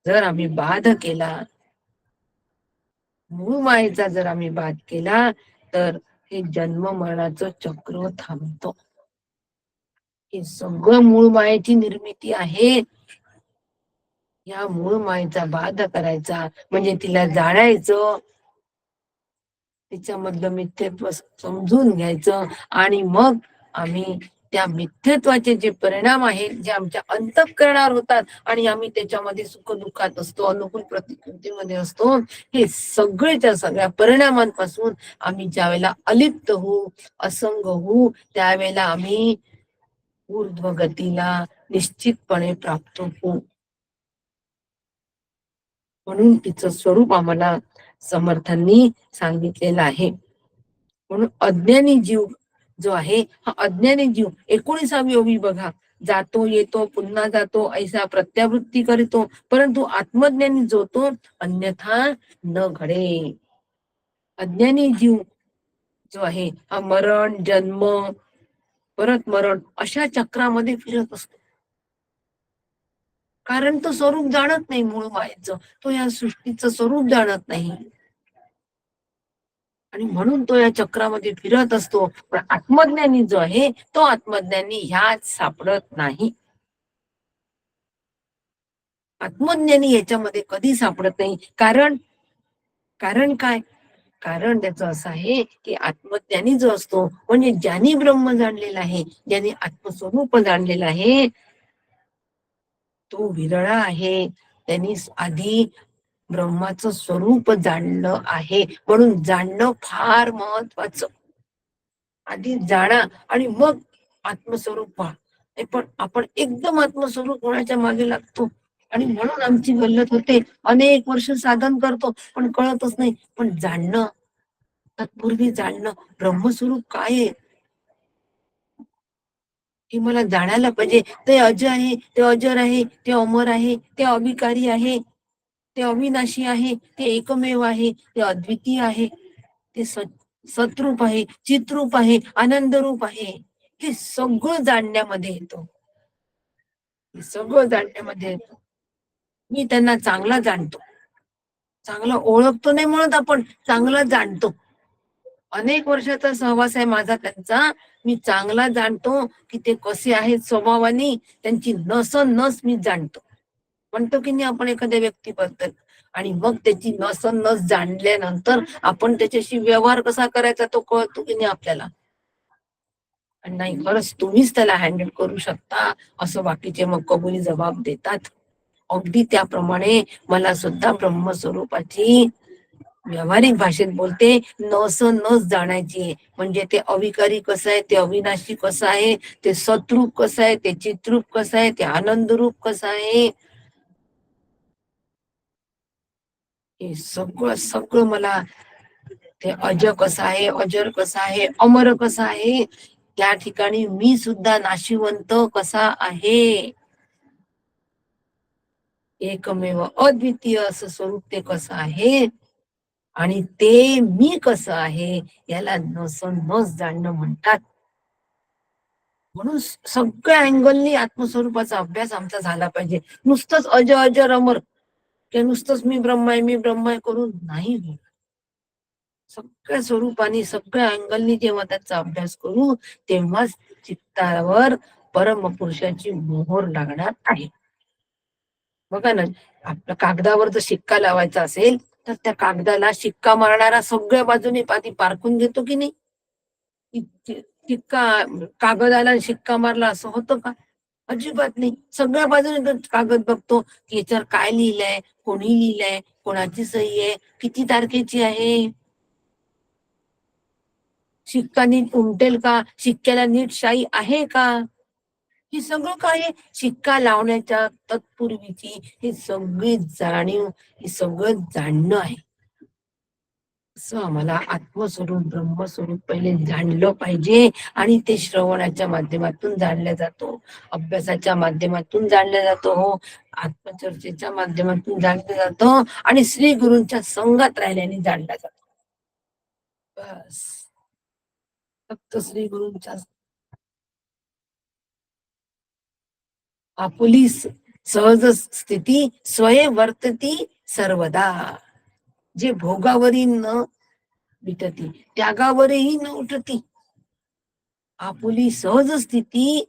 जर आम्ही बाध केला, मूळ मायेचा जर आम्ही बाध केला, तर हे जन्म मरणाचं चक्र थांबतो. हे सगळं मूळ मायेची निर्मिती आहे. या मूळ मायेचा बाध करायचा म्हणजे तिला जाणायचं, तिच्यामधलं मिथ्यत्व समजून घ्यायचं, आणि मग आम्ही त्या मिथ्यत्वाचे जे परिणाम आहेत, जे आमच्या अंतःकरणावर होतात आणि आम्ही त्याच्यामध्ये सुख दुःखात असतो, अनुकूल प्रतिकृतीमध्ये असतो, हे सगळ्याच्या सगळ्या परिणामांपासून आम्ही ज्या वेळेला अलिप्त होऊ, असंग होऊ, त्यावेळेला आम्ही ऊर्ध्व गतीला निश्चितपणे प्राप्त होऊ. म्हणून तिचं स्वरूप आम्हाला समर्थांनी सांगितलेलं आहे. म्हणून अज्ञानी जीव जो आहे, हा अज्ञानी जीव 19वी ओवी बघा, जातो येतो पुन्हा जातो ऐसा प्रत्यावृत्ती करतो, परंतु आत्मज्ञानी जो तो अन्यथा न घडे. अज्ञानी जीव जो आहे हा मरण, जन्म, परत मरण अशा चक्रामध्ये फिरत असतो. कारण तो स्वरूप जाणत नाही मूळ मायेचं, तो या सृष्टीचं स्वरूप जाणत नाही, आणि म्हणून तो या चक्रामध्ये फिरत असतो. पण आत्मज्ञानी जो आहे, तो आत्मज्ञानी ह्यात सापडत नाही. आत्मज्ञानी याच्यामध्ये कधी सापडत नाही. कारण कारण काय? कारण त्याचं असं आहे की आत्मज्ञानी जो असतो, म्हणजे ज्यांनी ब्रह्म जाणलेला आहे, ज्यांनी आत्मस्वरूप जाणलेला आहे, तो विरळा आहे. त्यांनी आधी ब्रह्माचं स्वरूप जाणलं आहे. म्हणून जाणणं फार महत्वाचं. आधी जाणा आणि मग आत्मस्वरूप पहा. पण आपण एकदम आत्मस्वरूप होण्याच्या मागे लागतो, आणि म्हणून आमची गल्लत होते. अनेक वर्ष साधन करतो पण कळतच नाही. पण जाणणं, तत्पूर्वी जाणणं ब्रह्मस्वरूप काय आहे हे मला जाणायला पाहिजे. ते अज आहे, ते अजर आहे, ते अमर आहे, ते अविकारी आहे, ते अविनाशी आहे, ते एकमेव आहे, ते अद्वितीय आहे, ते सतरूप आहे, चित्रूप आहे, आनंद रूप आहे. हे सगळं जाणण्यामध्ये येतो. हे सगळं जाणण्यामध्ये येतो. मी त्यांना चांगला जाणतो, चांगला ओळखतो नाही म्हणत, आपण चांगला जाणतो. अनेक वर्षाचा सहवास आहे माझा त्यांचा. मी चांगला जाणतो की ते कसे आहेत स्वभावाने, त्यांची नस मी जाणतो. म्हणतो की नाही आपण एखाद्या व्यक्तीबद्दल, आणि मग त्याची नस जाणल्यानंतर आपण त्याच्याशी व्यवहार कसा करायचा तो कळतो की नाही आपल्याला. आणि नाही, खरंच तुम्हीच त्याला हँडल करू शकता असं बाकीचे मग कबुली जबाब देतात. अगदी त्याप्रमाणे मला सुद्धा ब्रह्मस्वरूपाची व्यावहारिक भाषेत बोलते, नस जाणायची आहे. म्हणजे ते अविकारी कसं आहे, ते अविनाशी कसं आहे, ते सतरूप कसं आहे, ते चित्रूप कसं आहे, ते आनंद रूप कसं आहे, हे सगळं सगळं मला, ते अज कसं आहे, अजर कसं आहे, अमर कसं आहे, त्या ठिकाणी मी सुद्धा नाशिवंत कसा आहे, एकमेव अद्वितीय असं स्वरूप ते कसं आहे, आणि ते मी कसं आहे याला नस जाणणं म्हणतात. म्हणून सगळ्या अँगलनी आत्मस्वरूपाचा अभ्यास आमचा झाला पाहिजे. नुसतंच अज अजर अमर किंवा नुसतंच मी ब्रह्म आहे करून नाही होत. सगळ्या स्वरूपाने सगळ्या अँगलनी जेव्हा त्याचा अभ्यास करू, तेव्हाच चित्तावर परमपुरुषाची मोहर लागणार आहे. बघा ना, आपल्या कागदावर जर शिक्का लावायचा असेल तर त्या कागदाला शिक्का मारणारा सगळ्या बाजूने आधी पारखून घेतो की नाही. शिक्का, कागदाला शिक्का मारला असं होतं का? अजिबात नाही. सगळ्या बाजूने कागद बघतो की याच्यावर काय लिहिलंय, कोणी लिहिलंय, कोणाची सही आहे, किती तारखेची आहे. शिक्का नीट उमटेल का, शिक्क्याला नीट शाई आहे का, ही सगळं काय शिक्का लावण्याच्या तत्पूर्वीची ही सगळी जाणीव, ही सगळं जाणणं आहे. असं आम्हाला आत्मस्वरूप ब्रह्मस्वरूप पहिले जाणलं पाहिजे. आणि ते श्रवणाच्या माध्यमातून जाणलं जातो, अभ्यासाच्या माध्यमातून जाणलं जातो, हो, आत्मचर्चेच्या माध्यमातून जाणलं जातं, आणि श्री गुरूंच्या संगत राहिल्याने जाणलं जातो. बस, फक्त श्री गुरूंच्या आपुली सहज स्थिती स्वये वर्तती सर्वदा. जे भोगावरी न विटती, त्यागावरही न उठती, आपुली सहज स्थिती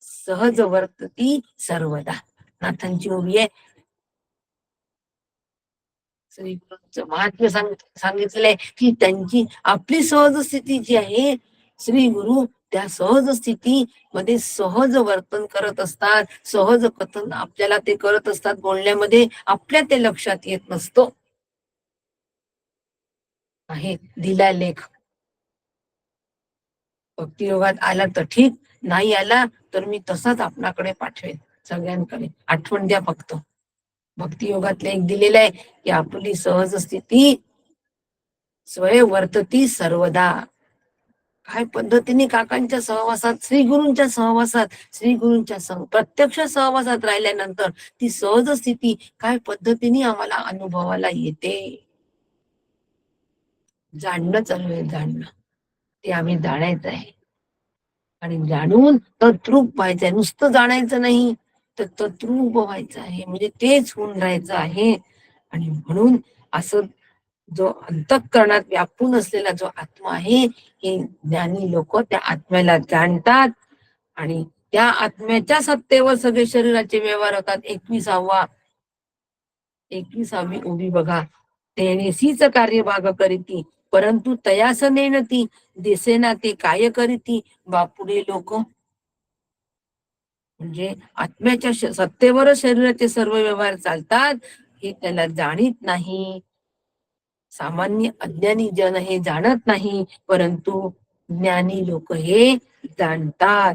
सहज वर्तती सर्वदा. नाथांची ओवी आहे. श्री गुरूंचं महात्म्य सांगितलंय की त्यांची आपली सहज स्थिती जी आहे, श्री गुरु त्या सहज स्थिती मध्ये सहज वर्तन करत असतात, सहज कथन आपल्याला ते करत असतात बोलण्यामध्ये, आपल्या ते लक्षात येत नसतो. आहे दिला लेख, भक्तियोगात आला तर ठीक, नाही आला तर मी तसाच आपणाकडे पाठवेन, सगळ्यांकडे आठवण द्या फक्त. भक्तियोगातले एक दिलेलं आहे की आपली सहज स्थिती स्वय वर्तती सर्वदा. काय पद्धतीने काकांच्या सहवासात, श्री गुरूंच्या सहवासात, श्री गुरूंच्या प्रत्यक्ष सहवासात राहिल्यानंतर ती सहज स्थिती काय पद्धतीने आम्हाला अनुभवाला येते. जाणणं चालू आहे, जाणणं, ते आम्ही जाणायचं आहे. आणि जाणून तद्रूप व्हायचंय, नुसतं जाणायचं नाही तर तद्रूप व्हायचं आहे, म्हणजे तेच होऊन राहायचं आहे. आणि म्हणून असं जो अंतःकरणात व्यापून असलेला जो आत्मा आहे, हे ज्ञानी लोक त्या आत्म्याला जाणतात, आणि त्या आत्म्याच्या सत्तेवर सगळे शरीराचे व्यवहार होतात. 21वी ओवी बघा, तेनेसीच कार्य भाग करीती, परंतु तयास नेणती, दिसेना ते काय करीती, बापुडे लोक. म्हणजे आत्म्याच्या सत्तेवरच शरीराचे सर्व व्यवहार चालतात, हे त्याला जाणीत नाही. सामान्य अज्ञानी जन हे जाणत नाही, परंतु ज्ञानी लोक हे जाणतात.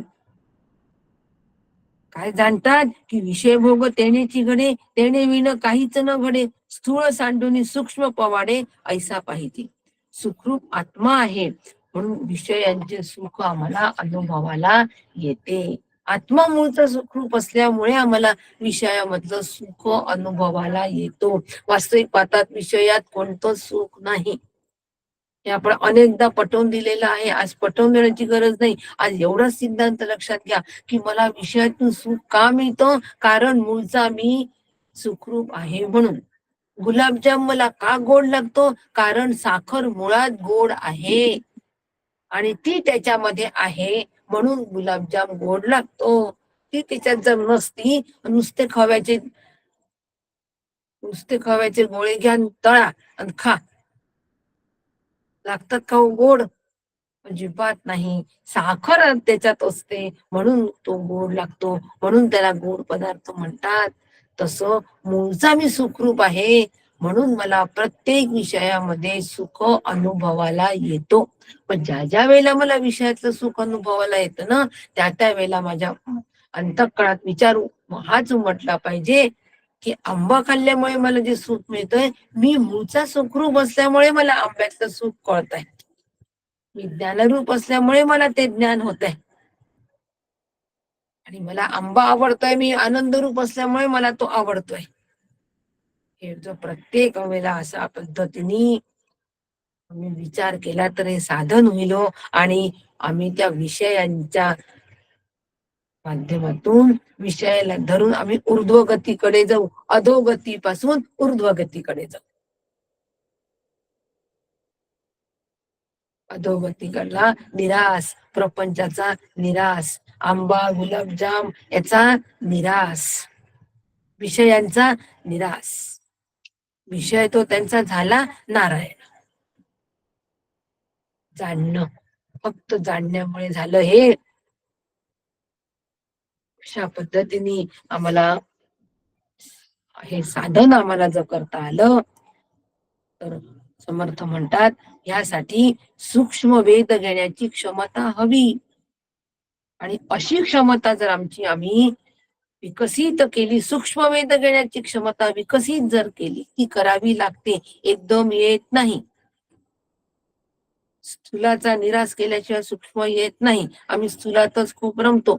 काय जाणतात की विषय भोग तेनेची घडे, तेने विण काहीच न घडे, स्थूळ सांडूनी सूक्ष्म पवाडे ऐसा पाहिजे. सुखरूप आत्मा आहे म्हणून विषयांचे सुख आम्हाला अनुभवाला येते. आत्मा मूळचा सुखरूप असल्यामुळे आम्हाला विषयामधलं सुख अनुभवाला येतो. वास्तविक पाहतात विषयात कोणतं सुख नाही, हे आपण अनेकदा पटवून दिलेलं आहे. आज पटवून देण्याची गरज नाही. आज एवढाच सिद्धांत लक्षात घ्या की मला विषयातून सुख का मिळतं, कारण मूळचा मी सुखरूप आहे म्हणून. गुलाबजाम मला का गोड लागतो, कारण साखर मुळात गोड आहे आणि ती त्याच्यामध्ये आहे म्हणून गुलाबजाम गोड लागतो. ती त्याच्यात जर नसती, नुसते खव्याचे गोळे घ्या, तळा आणि खा, लागतात का हो गोड? अजिबात नाही. साखर त्याच्यात असते म्हणून तो गोड लागतो, म्हणून त्याला गोड पदार्थ म्हणतात. तसं मूळचा मी सुखरूप आहे म्हणून मला प्रत्येक विषयामध्ये सुख अनुभवाला येतो. पण ज्या ज्या वेळेला मला विषयातलं सुख अनुभवाला येतं ना, त्या त्या वेळेला माझ्या अंतःकरणात विचार हाच उमटला पाहिजे की आंबा खाल्ल्यामुळे मला जे सुख मिळतंय, मी मूळचा सुखरूप असल्यामुळे मला आंब्यातलं सुख कळत आहे. मी ज्ञानरूप असल्यामुळे मला ते ज्ञान होत आहे, आणि मला आंबा आवडतोय, मी आनंद रूप असल्यामुळे मला तो आवडतोय. हे जो प्रत्येक वेळेला अशा पद्धतीने आम्ही विचार केला तर हे साधन होईल हो. आणि आम्ही त्या विषयांच्या माध्यमातून विषयाला धरून आम्ही ऊर्ध्वगतीकडे जाऊ, अधोगतीपासून ऊर्ध्वगतीकडे जाऊ. अधोगतीकडला निराश, प्रपंचाचा निराश, आंबा गुलाबजाम याचा निराश, विषयांचा निराश. विषय तो त्यांचा झाला नारायण. जाणणं, फक्त जाणण्यामुळे झालं हे. अशा पद्धतीने आम्हाला हे साधन आम्हाला जर करता आलं तर समर्थ म्हणतात यासाठी सूक्ष्म वेध घेण्याची क्षमता हवी. आणि अशी क्षमता जर आम्ही विकसित केली, सूक्ष्म वेध घेण्याची क्षमता विकसित जर केली, ती करावी लागते, एकदम येत नाही. स्थूलाचा निराश केल्याशिवाय सूक्ष्म येत नाही. आम्ही स्थूलातच खूप रमतो.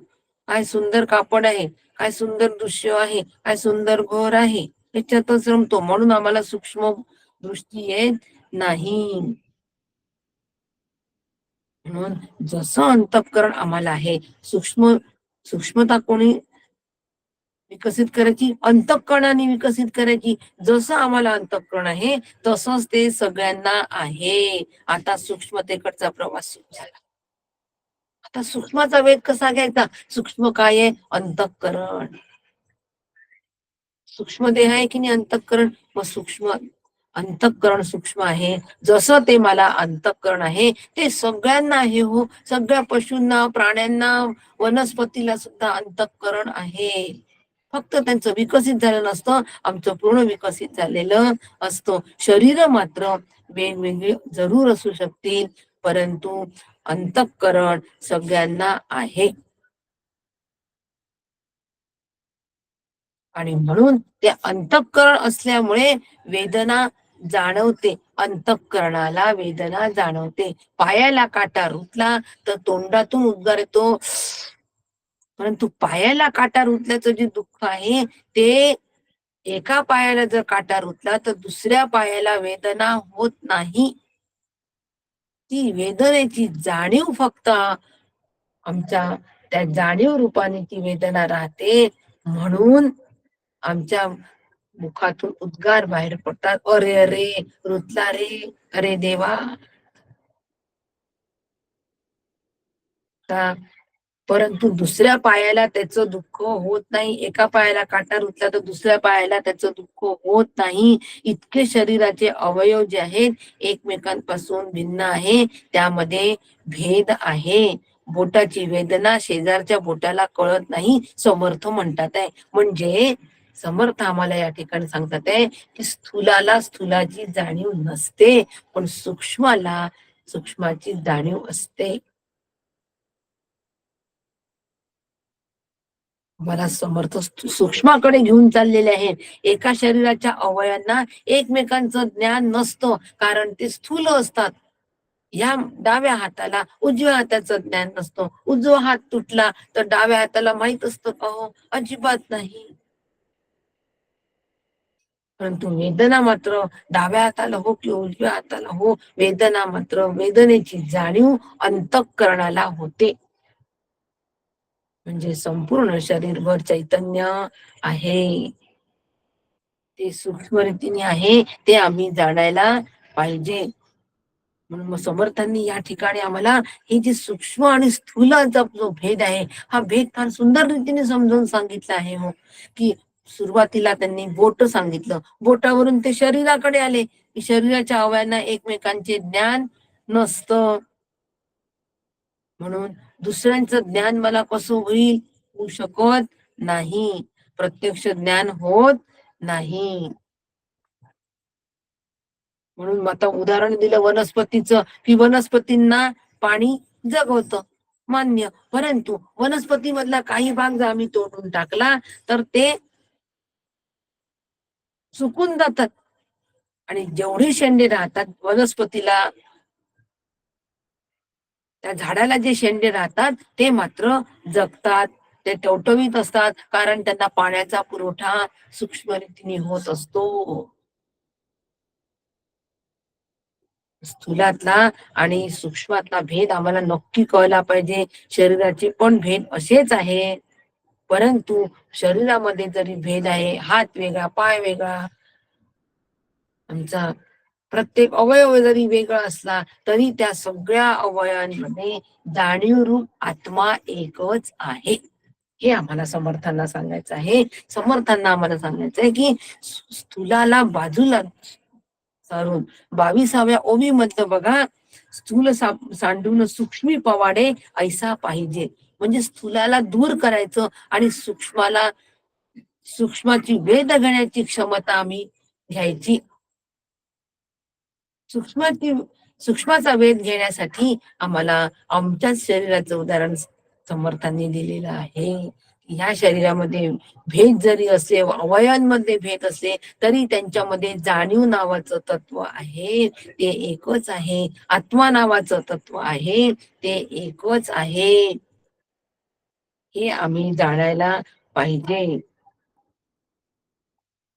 काय सुंदर कापड आहे, काय सुंदर दृश्य आहे, काय सुंदर घर आहे, त्याच्यातच रमतो. म्हणून आम्हाला सूक्ष्म दृष्टी येत नाही. म्हणून जसं अंतःकरण आम्हाला आहे, सूक्ष्मता कोणी विकसित करायची, अंतःकरणाने विकसित करायची. जसं आम्हाला अंतःकरण आहे तसंच ते सगळ्यांना आहे. आता सूक्ष्मतेकडचा प्रवास सुरू झाला. आता सूक्ष्माचा वेग कसा घ्यायचा? सूक्ष्म काय आहे? अंतःकरण. सूक्ष्म देह आहे की नाही अंतःकरण? मग सूक्ष्म अंतःकरण सूक्ष्म आहे. जसं ते मला अंतःकरण आहे ते सगळ्यांना आहे हो. सगळ्या पशूंना, प्राण्यांना, वनस्पतीला सुद्धा अंतःकरण आहे. फक्त त्यांचं विकसित झालं नसतं, आमचं पूर्ण विकसित झालेलं असतं. शरीर मात्र वेगवेगळी जरूर असू शकतील, परंतु अंतःकरण सगळ्यांना आहे. आणि म्हणून ते अंतःकरण असल्यामुळे वेदना जाणवते. अंतःकरणाला वेदना जाणवते. पायाला काटा रुतला तर तोंडातून उद्गार येतो, परंतु पायाला काटा रुतल्याचं जे दुःख आहे ते एका पायाला जर काटा रुतला तर दुसऱ्या पायाला वेदना होत नाही. ती वेदनेची जाणीव फक्त आमच्या त्या जाणीव रूपाने ती वेदना राहते. म्हणून आमच्या मुखातून उद्गार बाहेर पडतात, अरे अरे रुतला रे, अरे देवा. परंतु दुसऱ्या पायाला त्याचं दुःख होत नाही. एका पायाला काटा रुतला तर दुसऱ्या पायाला त्याचं दुःख होत नाही. इतके शरीराचे अवयव जे आहेत एकमेकांपासून भिन्न आहे, त्यामध्ये भेद आहे. बोटाची वेदना शेजारच्या बोटाला कळत नाही, समर्थ म्हणतात आहे. म्हणजे समर्थ आम्हाला या ठिकाणी सांगतात आहे की स्थूलाला स्थूलाची जाणीव नसते, पण सूक्ष्माला सूक्ष्माची जाणीव असते. मला समर्थ सूक्ष्माकडे घेऊन चाललेले आहेत. एका शरीराच्या अवयवांना एकमेकांचं ज्ञान नसतं, कारण ते स्थूल असतात. या डाव्या हाताला उजव्या हाताचं ज्ञान नसतं. उजवा हात तुटला तर डाव्या हाताला माहित असतं का हो? अजिबात नाही. परंतु वेदना मात्र डाव्या हाताला हो की उजव्या हाताला हो, वेदना मात्र वेदनेची जाणीव अंतःकरणाला होते. म्हणजे संपूर्ण शरीरभर चैतन्य आहे. ते सूक्ष्म रीतीने आहे ते आम्ही जाणायला पाहिजे. म्हणून मग समर्थांनी या ठिकाणी आम्हाला हे जे सूक्ष्म आणि स्थूलाचा जो भेद आहे, हा भेद फार सुंदर रीतीने समजावून सांगितला आहे हो. की सुरुवातीला त्यांनी बोट सांगितलं, बोटावरून ते शरीराकडे आले की शरीराच्या अवयवांना एकमेकांचे ज्ञान नसतं. म्हणून दुसऱ्यांचं ज्ञान मला कसं होईल? होऊ शकत नाही. प्रत्यक्ष ज्ञान होत नाही. म्हणून आता उदाहरण दिलं वनस्पतीचं की वनस्पतींना पाणी जगवतं, मान्य. परंतु वनस्पती मधला काही भाग जर आम्ही तोडून टाकला तर ते सुकून जातात. आणि जेवढे शेंडे राहतात वनस्पतीला, त्या झाडाला जे शेंडे राहतात ते मात्र जगतात. ते टवटवीत असतात, कारण त्यांना पाण्याचा पुरवठा सूक्ष्म रीतीने होत असतो. स्थूलातला आणि सूक्ष्मातला भेद आम्हाला नक्की कळला पाहिजे. शरीराचे पण भेद असेच आहे, परंतु शरीरामध्ये जरी भेद आहे, हात वेगळा, पाय वेगळा, आमचा प्रत्येक अवयव जरी वेगळा असला तरी त्या सगळ्या अवयवांमध्ये जाणीवरूप आत्मा एकच आहे. हे आम्हाला समर्थांना सांगायचं आहे. समर्थांना आम्हाला सांगायचं आहे की स्थूलाला बाजूला सारून 22व्या ओवी मधलं बघा, स्थूल सांडून सूक्ष्मी पवाडे ऐसा पाहिजे. म्हणजे स्थूलाला दूर करायचं आणि सूक्ष्माची वेध घेण्याची क्षमता आम्ही घ्यायची. सूक्ष्माची सूक्ष्माचा वेध घेण्यासाठी आम्हाला आमच्याच शरीराचं उदाहरण समर्थांनी दिलेलं आहे. ह्या शरीरामध्ये भेद जरी असे, अवयवांमध्ये भेद असले, तरी त्यांच्यामध्ये जाणीव नावाचं तत्व आहे, ते एकच आहे. आत्मा नावाचं तत्व आहे, ते एकच आहे. हे आम्ही जाणायला पाहिजे.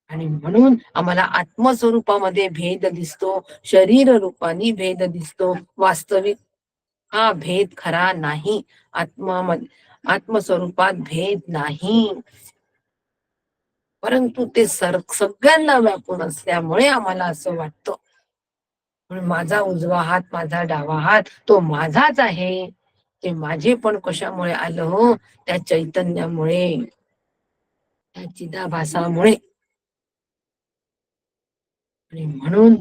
आणि म्हणून आम्हाला आत्मस्वरूपामध्ये भेद दिसतो, शरीर रूपाने भेद दिसतो. वास्तविक हा भेद खरा नाही. आत्मस्वरूपात भेद नाही, परंतु ते सगळ्यांना व्यापून असल्यामुळे आम्हाला असं वाटतं. म्हणून माझा उजवा हात, माझा डावा हात तो माझाच आहे. ते माझे पण कशामुळे आलं हो? त्या चैतन्यामुळे, त्या चिदाभासामुळे. आणि म्हणून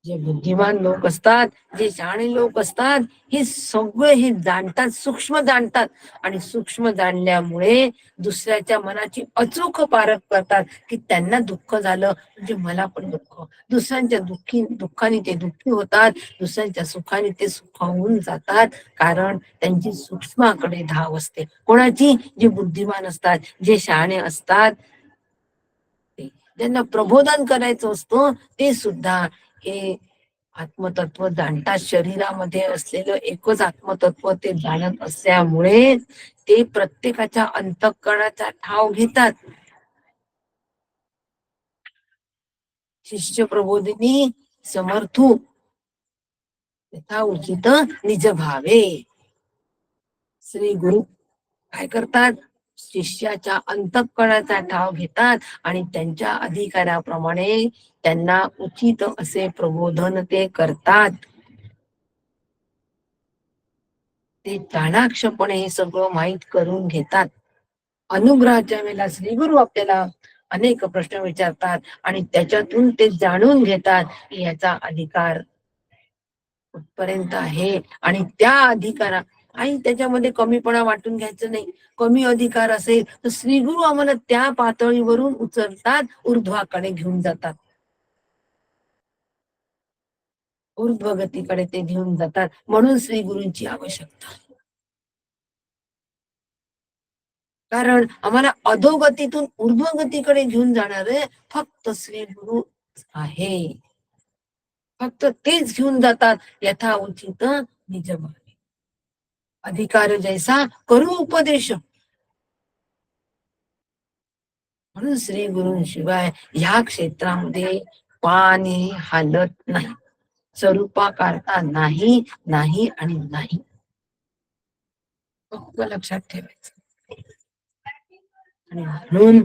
जे बुद्धिमान लोक असतात, जे शहाणे लोक असतात, हे सगळे हे जाणतात, सूक्ष्म जाणतात. आणि सूक्ष्म जाणल्यामुळे दुसऱ्याच्या मनाची अचूक पारख करतात, की त्यांना दुःख झालं म्हणजे मला पण दुःख. दुसऱ्यांच्या दुःखाने ते दुःखी होतात, दुसऱ्यांच्या सुखाने ते सुखावून जातात. कारण त्यांची सूक्ष्माकडे धाव असते. कोणाची? जे बुद्धिमान असतात, जे शहाणे असतात, ज्यांना प्रबोधन करायचं असतं, ते सुद्धा हे आत्मतत्व जाणतात. शरीरामध्ये असलेलं एकच आत्मतत्व ते जाणत असल्यामुळे ते प्रत्येकाच्या अंतःकरणाचा ठाव घेतात. शिष्य प्रबोधिनी समर्थू यथा उचित निज भावे. श्री गुरु काय करतात? शिष्याच्या अंतःकरणाचा ठाव घेतात आणि त्यांच्या अधिकाराप्रमाणे त्यांना उचित असे प्रबोधन ते करतात. ते चाणाक्षपणे हे सगळं माहीत करून घेतात. अनुग्रहाच्या वेळेला श्री गुरु आपल्याला अनेक प्रश्न विचारतात आणि त्याच्यातून ते जाणून घेतात की याचा अधिकार कुठपर्यंत आहे. आणि त्या अधिकारा आणि त्याच्यामध्ये कमीपणा वाटून घ्यायचं नाही. कमी अधिकार असेल तर श्री गुरु आम्हाला त्या पातळीवरून उचलतात, ऊर्ध्वाकडे घेऊन जातात, ऊर्ध्वगतीकडे ते घेऊन जातात. म्हणून श्री गुरूंची आवश्यकता. कारण आम्हाला अधोगतीतून ऊर्ध्वगतीकडे घेऊन जाणारे फक्त श्री गुरु आहे. फक्त तेच घेऊन जातात. यथा उचित निज भावे. अधिकार जैसा करू उपदेश. म्हणून श्री गुरूंशिवाय ह्या क्षेत्रामध्ये पाणी हालत नाही. स्वरूपाकारता नाही, नाही आणि नाही. फक्त लक्षात ठेवायचं. आणि म्हणून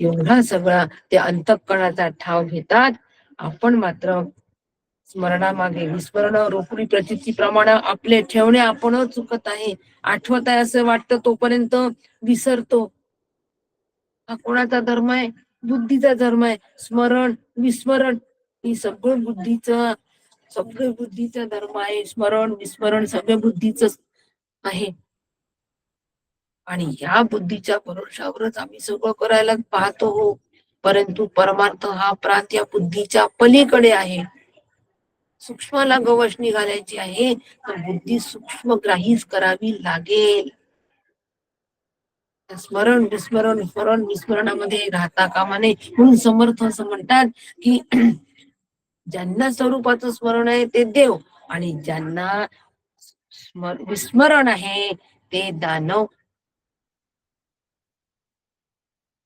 एवढा सगळा ते अंतःकरणाचा ठाव घेतात. आपण मात्र स्मरणामागे विस्मरण रोखडी प्रचिती प्रमाण आपले ठेवणे आपणच चुकत आहे. आठवत आहे असं वाटतं तोपर्यंत विसरतो. हा कोणाचा धर्म आहे? बुद्धीचा धर्म आहे. स्मरण विस्मरण ही सगळे बुद्धीचा धर्म आहे. स्मरण विस्मरण सगळे बुद्धीच आहे. आणि ह्या बुद्धीच्या भरोशावरच आम्ही सगळं करायला पाहतो हो. परंतु परमार्थ हा प्रांत या बुद्धीच्या पलीकडे आहे. सूक्ष्माला गवसणी घालायची आहे तर बुद्धी सूक्ष्मग्राहीच करावी लागेल. स्मरण विस्मरण स्मरण विस्मरणामध्ये राहता कामा नये. म्हणून समर्थ असं म्हणतात की ज्यांना स्वरूपाचं स्मरण आहे ते देव, आणि ज्यांना विस्मरण आहे ते दानव.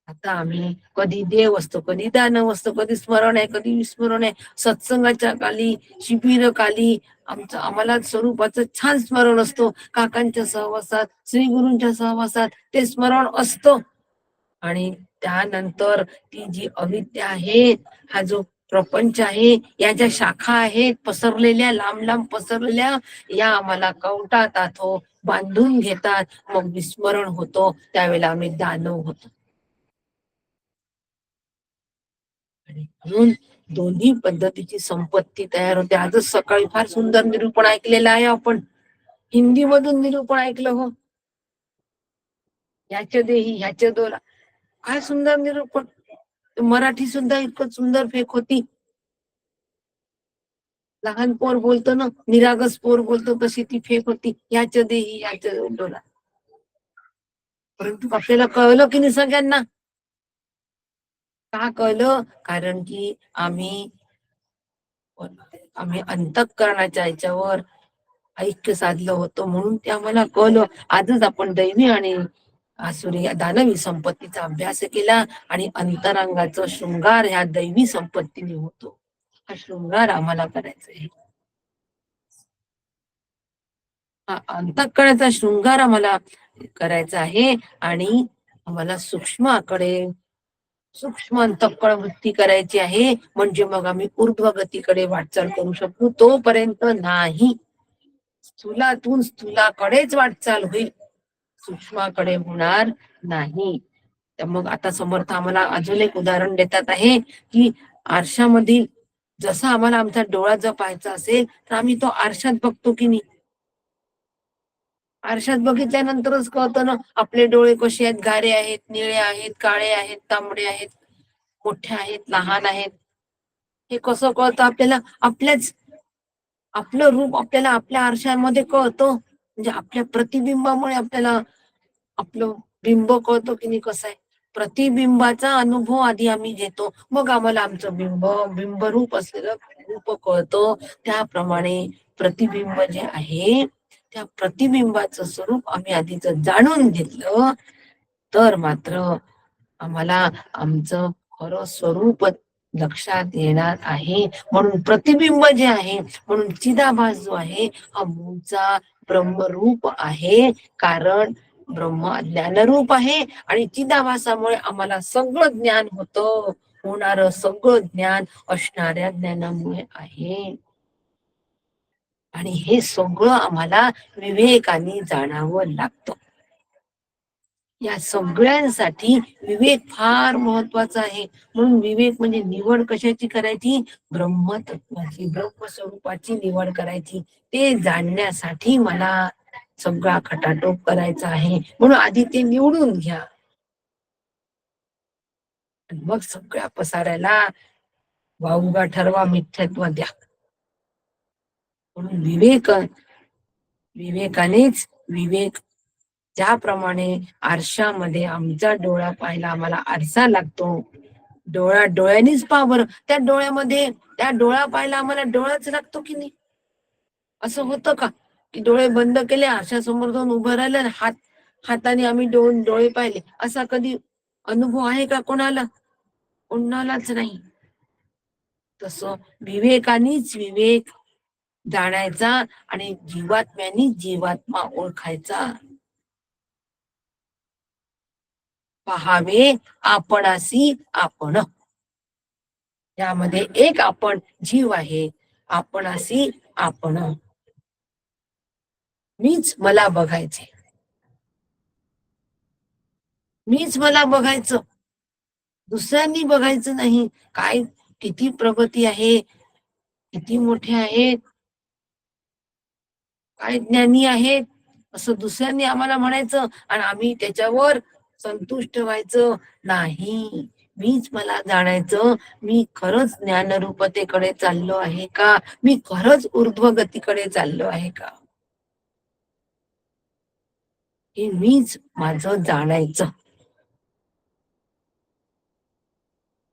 आता आम्ही कधी देव असतो, कधी दानव असतो, कधी स्मरण आहे, कधी विस्मरण आहे. सत्संगाच्या काली, शिबिर काली आम्हाला स्वरूपाचं छान स्मरण असतो. काकांच्या सहवासात, श्री गुरूंच्या सहवासात ते स्मरण असतं. आणि त्यानंतर ती जी अविद्या आहे, हा जो प्रपंच आहे, या ज्या शाखा आहेत पसरलेल्या, लांब लांब पसरलेल्या, या आम्हाला कवटातात हो, बांधून घेतात. मग विस्मरण होतो, त्यावेळेला आम्ही दानव होतो. आणि म्हणून दोन्ही पद्धतीची संपत्ती तयार होते. आजच सकाळी फार सुंदर निरूपण ऐकलेलं आहे आपण. हिंदी मधून निरूपण ऐकलं हो. ह्याच्या देही ह्याच्या दोला, काय सुंदर निरूपण. मराठी सुद्धा इतकं सुंदर फेक होती. लहान पोर बोलतो ना, निरागस पोर बोलतो तशी ती फेक होती, याच देही याच डोला. परंतु आपल्याला कळलं की नाही सगळ्यांना? का कळलं? कारण की आम्ही अंतःकरणाच्या ह्याच्यावर ऐक्य साधलं होतं, म्हणून ते आम्हाला कळलं. आजच आपण दैवी आणि आसुरी या दानवी संपत्तीचा अभ्यास केला आणि अंतरंगाचा शृंगार ह्या दैवी संपत्तीने होतो. हा शृंगार आम्हाला करायचा आहे. हा अंतःकरणाचा शृंगार आम्हाला करायचा आहे आणि आम्हाला सूक्ष्म अंतःकरण वृत्ती करायची आहे, म्हणजे मग आम्ही ऊर्ध्वगतीकडे वाटचाल करू शकतो. तोपर्यंत नाही. स्थूलातून स्थूलाकडेच वाटचाल होईल, सूक्ष्माकडे होणार नाही. तर मग आता समर्थ आम्हाला अजून एक उदाहरण देतात आहे की आरशामधील जसा आम्हाला आमचा डोळा जर पाहायचा असेल तर आम्ही तो आरशात बघतो की नाही. आरशात बघितल्यानंतरच कळतं ना आपले डोळे कसे आहेत, गारे आहेत, निळे आहेत, काळे आहेत, तांबडे आहेत, मोठे आहेत, लहान आहेत. हे कसं कळतं आपल्याला? आपलं रूप आपल्याला आपल्या आरशामध्ये कळतं, म्हणजे आपल्या प्रतिबिंबामुळे आपल्याला आपलं बिंब कळतो की नाही कसं आहे. प्रतिबिंबाचा अनुभव आधी आम्ही घेतो, मग आम्हाला आमचं बिंबरूप असलेलं रूप कळतं. त्याप्रमाणे प्रतिबिंब जे आहे त्या प्रतिबिंबाचं स्वरूप आम्ही आधी जर जाणून घेतलं तर मात्र आम्हाला आमचं खरं स्वरूप लक्षात येणार आहे. म्हणून प्रतिबिंब जे आहे, म्हणून चिदाभास जो आहे हा मूळचा ब्रह्मरूप आहे. कारण ब्रह्म ज्ञानरूप आहे आणि चिदाभासामुळे आम्हाला सगळं ज्ञान होतं. होणार सगळं ज्ञान असणाऱ्या ज्ञानामुळे आहे. आणि हे सगळं आम्हाला विवेकाने जाणावं लागतं. या सगळ्यांसाठी विवेक फार महत्वाचा आहे. म्हणून विवेक म्हणजे निवड कशाची करायची? ब्रह्मतत्वाची, ब्रह्मस्वरूपाची निवड करायची. ते जाणण्यासाठी मला सगळा खटाटोप करायचा आहे. म्हणून आधी ते निवडून घ्या आणि मग सगळ्या पसाऱ्याला वावगा ठरवा, मिथ्यत्व द्या. म्हणून विवेकानेच विवेक ज्याप्रमाणे आरशामध्ये आमचा डोळा पाहायला आम्हाला आरसा लागतो, डोळ्यानेच पहा बरं, त्या डोळा पाहायला आम्हाला डोळाच लागतो की नाही. असं होतं का की डोळे बंद केले, आरशासमोर जाऊन उभं राहिलं आणि हाताने आम्ही डोळे पाहिले, असा कधी अनुभव आहे का कोणाला? कोणालाच नाही. तसं विवेकानेच विवेक जाणायचा आणि जीवात्म्यानी जीवात्मा ओळखायचा. पहावे आपणासी आपण. यामध्ये एक आपण जीव आहे. आपणासी आपण. मीच मला बघायचे, मीच मला बघायचं, दुसऱ्यांनी बघायचं नाही. काय किती प्रगती आहे, किती मोठे आहेत, काय ज्ञानी आहेत, असं दुसऱ्यांनी आम्हाला म्हणायचं आणि आम्ही त्याच्यावर संतुष्ट व्हायचं नाही. मीच मला जाणायचं, मी खरंच ज्ञानरूपतेकडे चाललो आहे का, मी खरंच ऊर्ध्वगतीकडे चाललो आहे का, हे मीच माझं जाणायचं.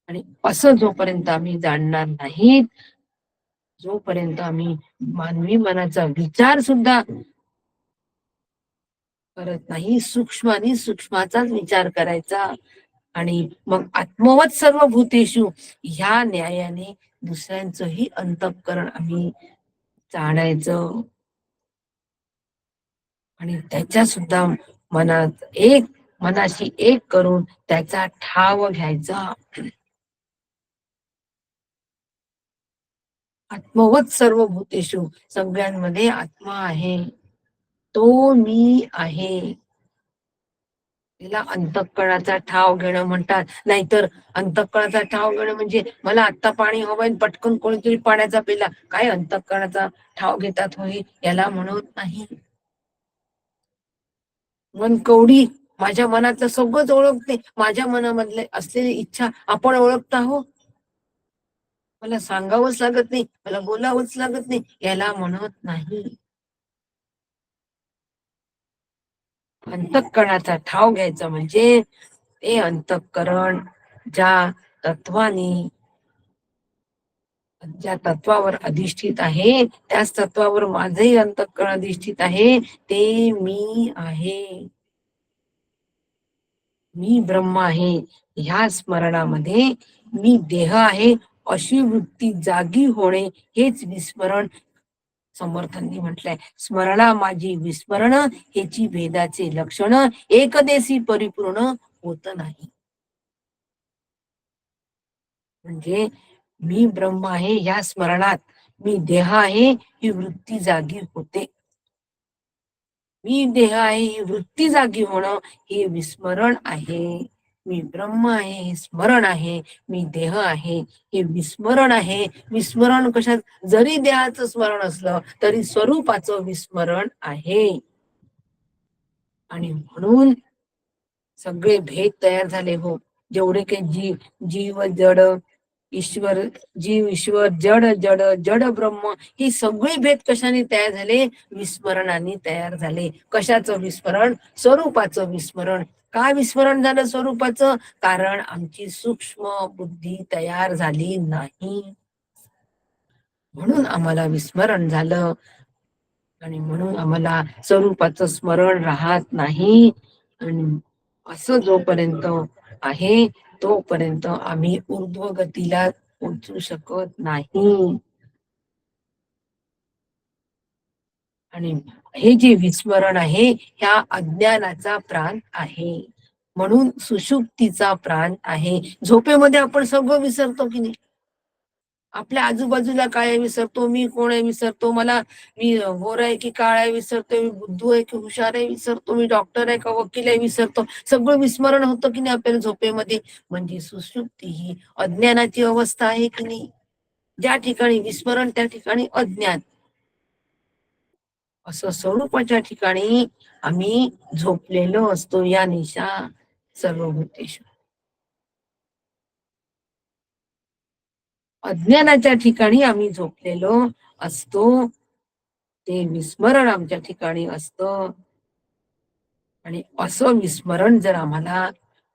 आणि असं जोपर्यंत आम्ही जाणणार नाहीत, जोपर्यंत आम्ही मानवी मनाचा विचार सुद्धा करत नाही, सूक्ष्मानी सूक्ष्माचाच विचार करायचा आणि मग आत्मवत सर्व भूतेषु ह्या न्यायाने दुसऱ्यांचंही अंतःकरण आम्ही जाणायचं आणि त्याच्या सुद्धा मनाशी एक करून त्याचा ठाव घ्यायचा. आत्मवत सर्व भूतेषु, सगळ्यांमध्ये आत्मा आहे, तो मी आहे. तिला अंतःकरणाचा ठाव घेणं म्हणतात. नाहीतर अंतःकरणाचा ठाव घेणं म्हणजे मला आत्ता पाणी हवंय, पटकन कोणीतरी पाण्याचा पिला, काय अंतःकरणाचा ठाव घेतात होई, याला म्हणत नाही. मन कवडी माझ्या मनातलं सगळंच ओळखते, माझ्या मनामधले असलेली इच्छा आपण ओळखता हो. मला सांगावंच लागत नाही, मला बोलावंच लागत नाही, याला म्हणत नाही. अंतःकरणाचा ठाव घ्यायचा म्हणजे ते अंतःकरण ज्या तत्वानी, ज्या तत्वावर अधिष्ठित आहे, त्याच तत्वावर माझंही अंतःकरण अधिष्ठित आहे. ते मी आहे, मी ब्रह्म आहे. ह्या स्मरणामध्ये मी देह आहे अशी वृत्ती जागी होणे हेच विस्मरण. समर्थांनी म्हटलंय, स्मरणा माझी विस्मरण हेची भेदाचे लक्षण, एकदेशी परिपूर्ण होत नाही. म्हणजे मी ब्रह्म आहे या स्मरणात मी देह आहे ही वृत्ती जागी होते. मी देह आहे ही वृत्ती जागी होणं हे विस्मरण आहे. मी ब्रह्म आहे हे स्मरण आहे. मी देह आहे हे विस्मरण आहे. विस्मरण कशात? जरी देहाचं स्मरण असलं तरी स्वरूपाचं विस्मरण आहे. आणि म्हणून सगळे भेद तयार झाले. हो, जेवढे काही जीव जड ईश्वर, जीव ईश्वर, जड जड जड ब्रह्म, ही सगळी भेद कशाने तयार झाले? विस्मरणाने तयार झाले. कशाचं विस्मरण? स्वरूपाचं विस्मरण. काय विस्मरण झालं स्वरूपाचं? कारण आमची सूक्ष्म बुद्धी तयार झाली नाही, म्हणून आम्हाला विस्मरण झालं. आणि म्हणून आम्हाला स्वरूपाचं स्मरण राहत नाही. आणि असं जोपर्यंत आहे तोपर्यंत आम्ही ऊर्ध्व गतीला पोहोचू शकत नाही. आणि हे जे विस्मरण आहे ह्या अज्ञानाचा प्राण आहे, म्हणून सुषुप्तीचा प्राण आहे. झोपेमध्ये आपण सगळं विसरतो की नाही? आपल्या आजूबाजूला काय आहे विसरतो, मी कोण आहे विसरतो, मी गोरा आहे की काळा आहे विसरतो, मी बुद्धू आहे की हुशार आहे विसरतो, मी डॉक्टर आहे का वकील आहे विसरतो. सगळं विस्मरण होतं की नाही आपल्याला झोपेमध्ये? म्हणजे सुषुप्ती ही अज्ञानाची अवस्था आहे की नाही? ज्या ठिकाणी विस्मरण त्या ठिकाणी अज्ञान. असं स्वरूपाच्या ठिकाणी आम्ही झोपलेलो असतो. या निशा सर्वभूतेषु. अज्ञानाच्या ठिकाणी आम्ही झोपलेलो असतो, ते विस्मरण आमच्या ठिकाणी असतं. आणि असं विस्मरण जर आम्हाला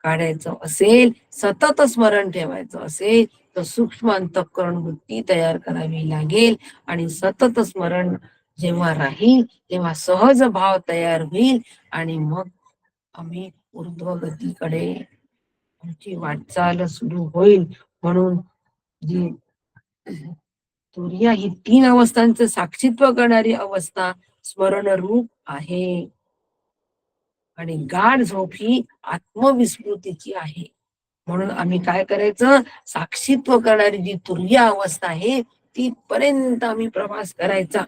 काढायचं असेल, सतत स्मरण ठेवायचं असेल, तर सूक्ष्म अंतःकरण वृत्ती तयार करावी लागेल. आणि सतत स्मरण जेव्हा राहील तेव्हा सहज भाव तयार होईल. आणि मग आम्ही ऊर्ध्व गतीकडे आमची वाटचाल सुरू होईल. म्हणून जी तुर्या ही 3 अवस्थांचं साक्षीत्व करणारी अवस्था स्मरण रूप आहे. आणि गाढ झोप ही आत्मविस्मृतीची आहे. म्हणून आम्ही काय करायचं? साक्षीत्व करणारी जी तुर्य अवस्था आहे तिथपर्यंत आम्ही प्रवास करायचा.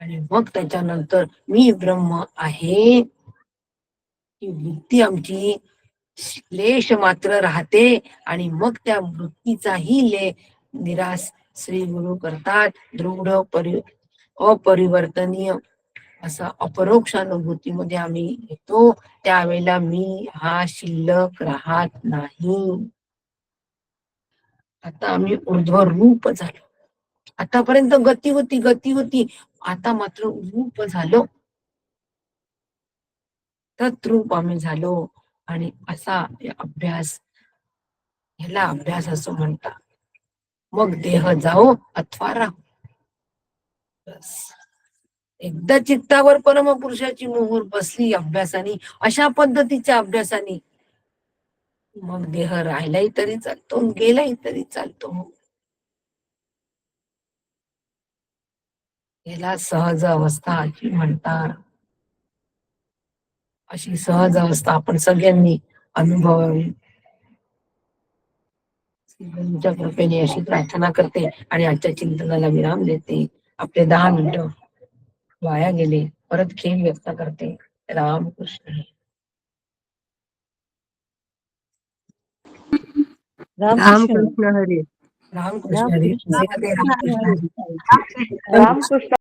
आणि मग त्याच्यानंतर मी ब्रह्म आहे ही वृत्ती आमची क्लेश मात्र राहते. आणि मग त्या वृत्तीचाही निराश श्री गुरु करतात. दृढ अपरिवर्तनीय असा अपरोक्ष अनुभूतीमध्ये आम्ही येतो. त्यावेळेला मी हा शिल्लक राहत नाही. आता आम्ही ऊर्ध्व रूप झालो. आतापर्यंत गती होती, आता मात्र रूप झालो, तत्रूप आम्ही झालो. आणि असा अभ्यास, ह्याला अभ्यास असं म्हणतात. मग देह जाओ अथवा राहो. एकदा चित्तावर परमपुरुषाची मोहर बसली अभ्यासाने, अशा पद्धतीच्या अभ्यासाने, मग देह राहिलाही तरी चालतो, गेलाही तरी चालतो. याला सहज अवस्था अशी म्हणतात. अशी सहज अवस्था आपण सगळ्यांनी अनुभवावी. तुमच्या कृपेने अशी प्रार्थना करते आणि आजच्या चिंतनाला विराम देते. आपले 10 मिनिटं वाया गेले. परत खेळ व्यक्त करते. रामकृष्ण. रामकृष्ण हरी. रामकृष्ण हरी. रामकृष्ण रामकृष्ण हरी. रामकृष्ण